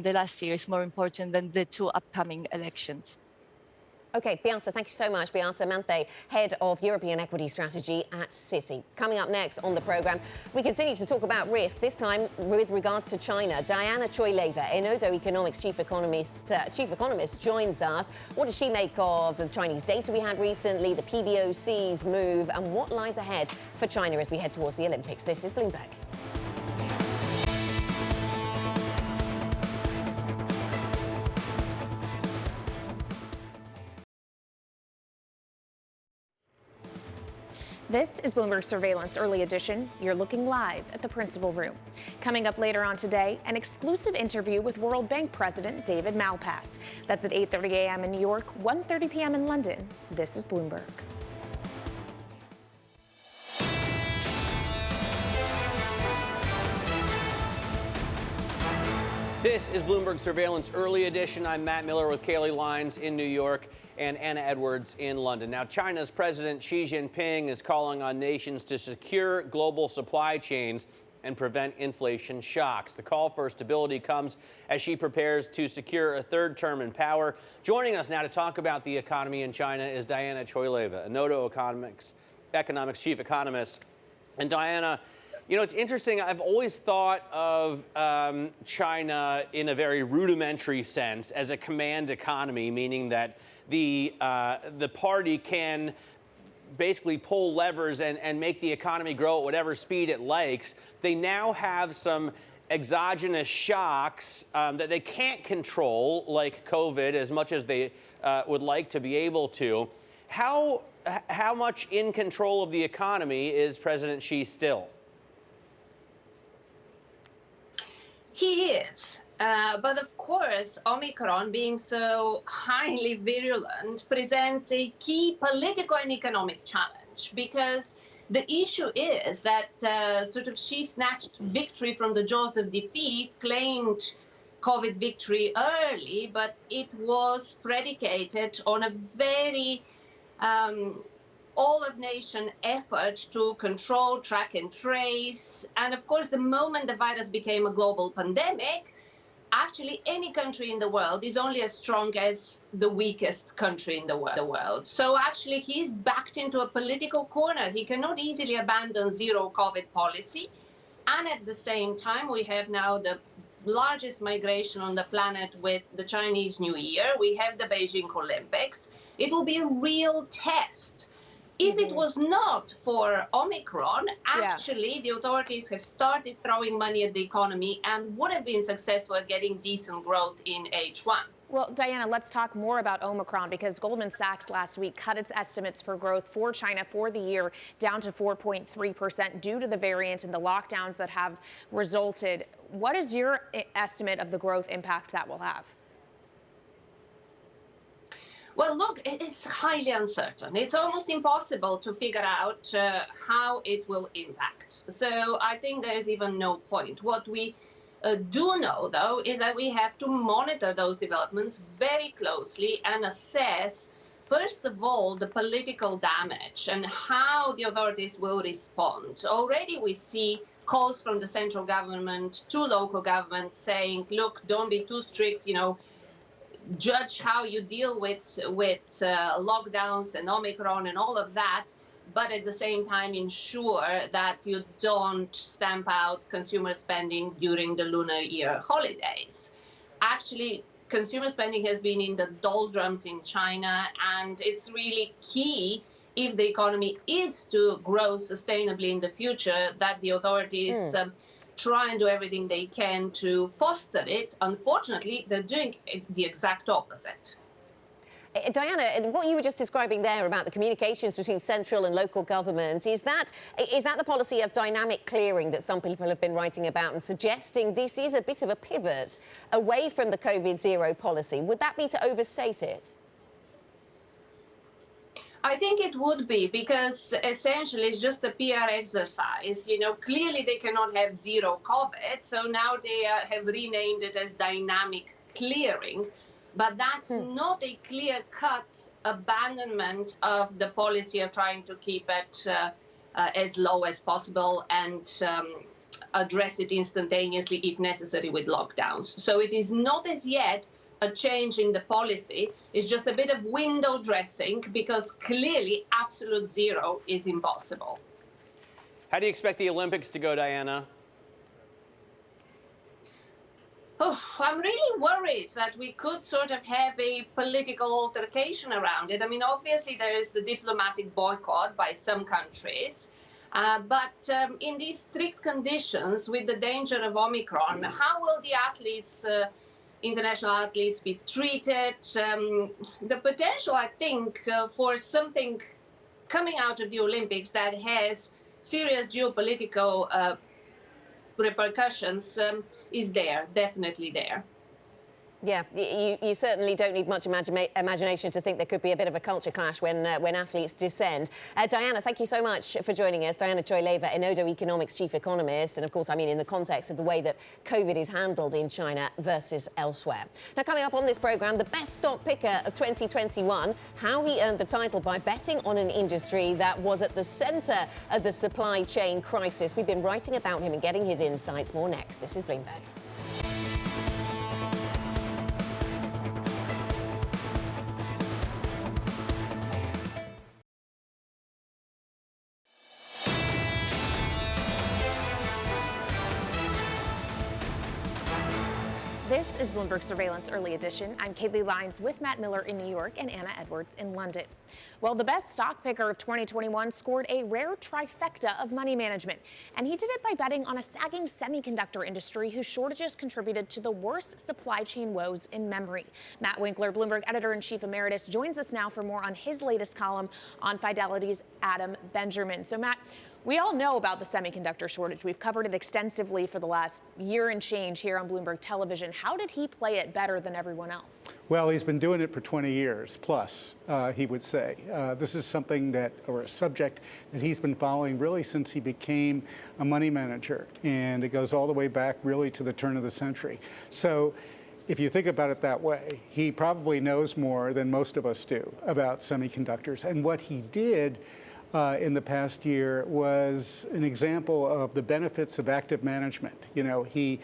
the last year is more important than the two upcoming elections. Okay, Beata, thank you so much. Beata Manthey, Head of European Equity Strategy at Citi. Coming up next on the programme, we continue to talk about risk, this time with regards to China. Diana Choyleva, Enodo Economics Chief Economist, joins us. What does she make of the Chinese data we had recently, the PBOC's move, and what lies ahead for China as we head towards the Olympics? This is Bloomberg. This is Bloomberg Surveillance Early Edition. You're looking live at the principal room. Coming up later on today, an exclusive interview with World Bank President David Malpass. That's at 8:30 a.m. in New York, 1:30 p.m. in London. This is Bloomberg. This is Bloomberg Surveillance Early Edition. I'm Matt Miller with Kailey Leinz in New York and Anna Edwards in London. Now, China's President Xi Jinping is calling on nations to secure global supply chains and prevent inflation shocks. The call for stability comes as Xi prepares to secure a third term in power. Joining us now to talk about the economy in China is Diana Choyleva, Enodo Economics Chief Economist. And Diana, you know, it's interesting. I've always thought of China in a very rudimentary sense as a command economy, meaning that the party can basically pull levers and make the economy grow at whatever speed it likes. They now have some exogenous shocks that they can't control, like COVID, as much as they would like to be able to. How much in control of the economy is President Xi still? He is. But of course, Omicron, being so highly virulent, presents a key political and economic challenge, because the issue is that sort of Xi snatched victory from the jaws of defeat, claimed COVID victory early, but it was predicated on a very all-of-nation effort to control, track, and trace. And of course, the moment the virus became a global pandemic, actually any country in the world is only as strong as the weakest country in the world. So actually he's backed into a political corner. He cannot easily abandon zero COVID policy. And at the same time, we have now the largest migration on the planet with the Chinese New Year. We have the Beijing Olympics. It will be a real test. If it was not for Omicron, actually, the authorities have started throwing money at the economy and would have been successful at getting decent growth in H1. Well, Diana, let's talk more about Omicron, because Goldman Sachs last week cut its estimates for growth for China for the year down to 4.3% due to the variant and the lockdowns that have resulted. What is your estimate of the growth impact that will have? Well, look, it's highly uncertain. It's almost impossible to figure out how it will impact. So I think there is even no point. What we do know, though, is that we have to monitor those developments very closely and assess, first of all, the political damage and how the authorities will respond. Already we see calls from the central government to local governments saying, look, don't be too strict, judge how you deal with lockdowns and Omicron and all of that, but at the same time ensure that you don't stamp out consumer spending during the Lunar Year holidays. Actually, consumer spending has been in the doldrums in China, and it's really key, if the economy is to grow sustainably in the future, that the authorities try and do everything they can to foster it. Unfortunately, they're doing the exact opposite. Diana, what you were just describing there about the communications between central and local government, is that the policy of dynamic clearing that some people have been writing about and suggesting this is a bit of a pivot away from the COVID zero policy? Would that be to overstate it? I think it would be, because essentially it's just a PR exercise. Clearly they cannot have zero COVID, so now they have renamed it as dynamic clearing. But that's not a clear-cut abandonment of the policy of trying to keep it as low as possible and address it instantaneously if necessary with lockdowns. So it is not as yet a change in the policy. It's just a bit of window dressing, because clearly absolute zero is impossible. How do you expect the Olympics to go, Diana? Oh, I'm really worried that we could sort of have a political altercation around it. I mean, obviously there is the diplomatic boycott by some countries, but in these strict conditions with the danger of Omicron, how will the athletes, international athletes, be treated? The potential, I think, for something coming out of the Olympics that has serious geopolitical repercussions is there, definitely there. Yeah, you certainly don't need much imagination to think there could be a bit of a culture clash when athletes descend. Diana, thank you so much for joining us. Diana Choyleva, Enodo Economics chief economist, and of course, I mean, in the context of the way that COVID is handled in China versus elsewhere. Now, coming up on this programme, the best stock picker of 2021, how he earned the title by betting on an industry that was at the centre of the supply chain crisis. We've been writing about him and getting his insights. More next. This is Bloomberg. This is Bloomberg Surveillance Early Edition. I'm Kailey Leinz with Matt Miller in New York and Anna Edwards in London. Well, the best stock picker of 2021 scored a rare trifecta of money management, and he did it by betting on a sagging semiconductor industry whose shortages contributed to the worst supply chain woes in memory. Matt Winkler, Bloomberg editor-in-chief emeritus, joins us now for more on his latest column on Fidelity's Adam Benjamin. So, Matt, we all know about the semiconductor shortage. We've covered it extensively for the last year and change here on Bloomberg Television. How did he play it better than everyone else? Well, he's been doing it for 20 years plus, he would say. This is something or a subject that he's been following really since he became a money manager. And it goes all the way back really to the turn of the century. So if you think about it that way, he probably knows more than most of us do about semiconductors. And what he did in the past year was an example of the benefits of active management. You know, he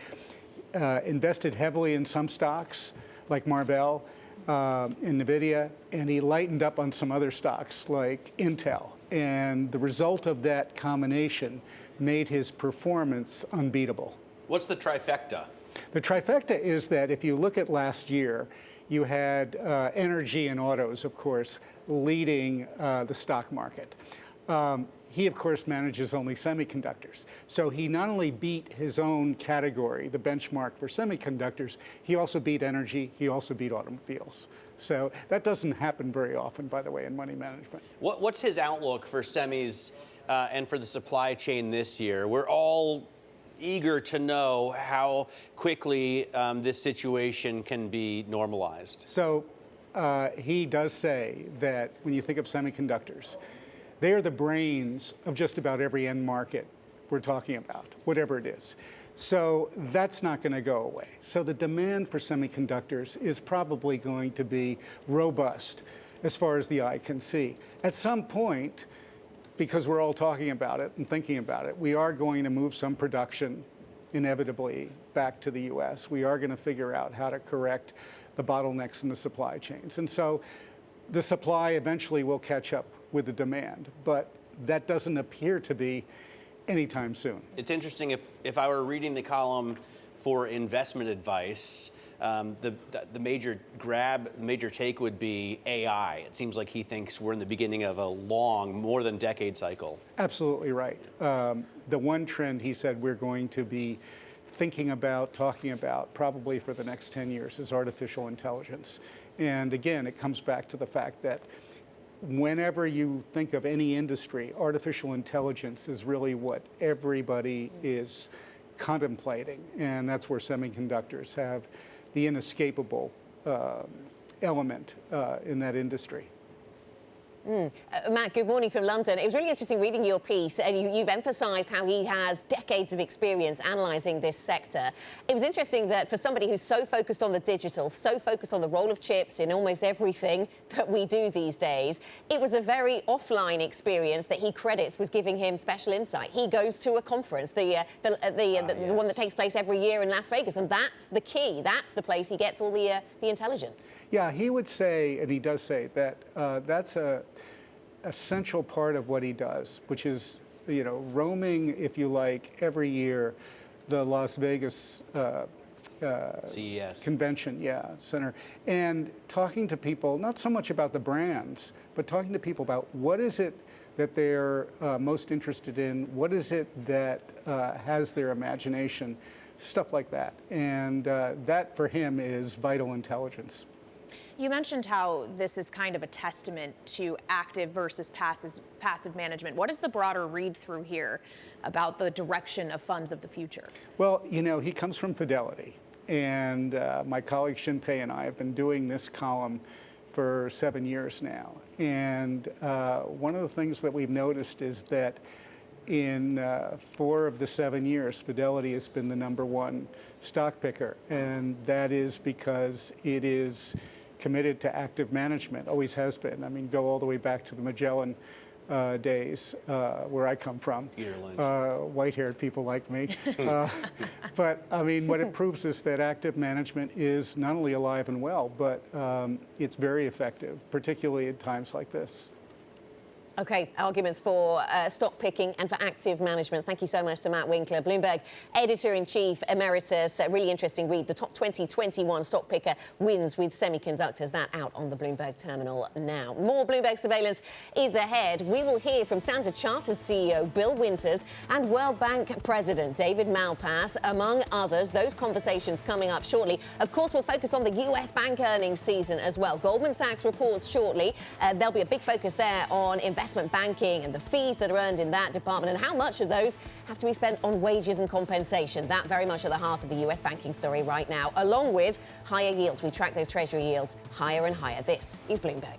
invested heavily in some stocks like Marvell, in NVIDIA, and he lightened up on some other stocks like Intel. And the result of that combination made his performance unbeatable. What's the trifecta? The trifecta is that if you look at last year, you had energy and autos, of course, leading the stock market. He, of course, manages only semiconductors. So he not only beat his own category, the benchmark for semiconductors, he also beat energy, he also beat automobiles. So that doesn't happen very often, by the way, in money management. What's his outlook for semis and for the supply chain this year? We're all eager to know how quickly this situation can be normalized. So he does say that when you think of semiconductors, they are the brains of just about every end market we're talking about, whatever it is. So that's not going to go away. So the demand for semiconductors is probably going to be robust as far as the eye can see. At some point, because we're all talking about it and thinking about it, we are going to move some production inevitably back to the US. We are going to figure out how to correct the bottlenecks in the supply chains. And so the supply eventually will catch up with the demand, but that doesn't appear to be anytime soon. It's interesting, if I were reading the column for investment advice, the major take would be AI. It seems like he thinks we're in the beginning of a long, more than decade cycle. Absolutely right. The one trend he said we're going to be thinking about, talking about, probably for the next 10 years is artificial intelligence. And again, it comes back to the fact that whenever you think of any industry, artificial intelligence is really what everybody is contemplating. And that's where semiconductors have the inescapable element in that industry. Matt, good morning from London. It was really interesting reading your piece, and you've emphasised how he has decades of experience analysing this sector. It was interesting that for somebody who's so focused on the digital, so focused on the role of chips in almost everything that we do these days, it was a very offline experience that he credits was giving him special insight. He goes to a conference, the one that takes place every year in Las Vegas, and that's the key. That's the place he gets all the intelligence. Yeah, he would say, and he does say, that that's a essential part of what he does, which is, roaming, if you like, every year, the Las Vegas CES convention, center, and talking to people, not so much about the brands, but talking to people about what is it that they're most interested in, what is it that has their imagination, stuff like that. And that, for him, is vital intelligence. You mentioned how this is kind of a testament to active versus passive management. What is the broader read through here about the direction of funds of the future? Well, he comes from Fidelity. And my colleague Jinping and I have been doing this column for 7 years now. And one of the things that we've noticed is that in 4 of the 7 years, Fidelity has been the #1 stock picker. And that is because it is committed to active management, always has been. I mean, go all the way back to the Magellan days, where I come from. White-haired people like me. But, I mean, what it proves is that active management is not only alive and well, but it's very effective, particularly at times like this. Okay, arguments for stock picking and for active management. Thank you so much to Matt Winkler, Bloomberg Editor-in-Chief Emeritus. Really interesting read. The top 2021 stock picker wins with semiconductors. That out on the Bloomberg terminal now. More Bloomberg Surveillance is ahead. We will hear from Standard Chartered CEO Bill Winters and World Bank President David Malpass, among others. Those conversations coming up shortly. Of course, we'll focus on the US bank earnings season as well. Goldman Sachs reports shortly. There'll be a big focus there on investment banking and the fees that are earned in that department and how much of those have to be spent on wages and compensation. That very much at the heart of the US banking story right now, along with higher yields. We track those Treasury yields higher and higher. This is Bloomberg.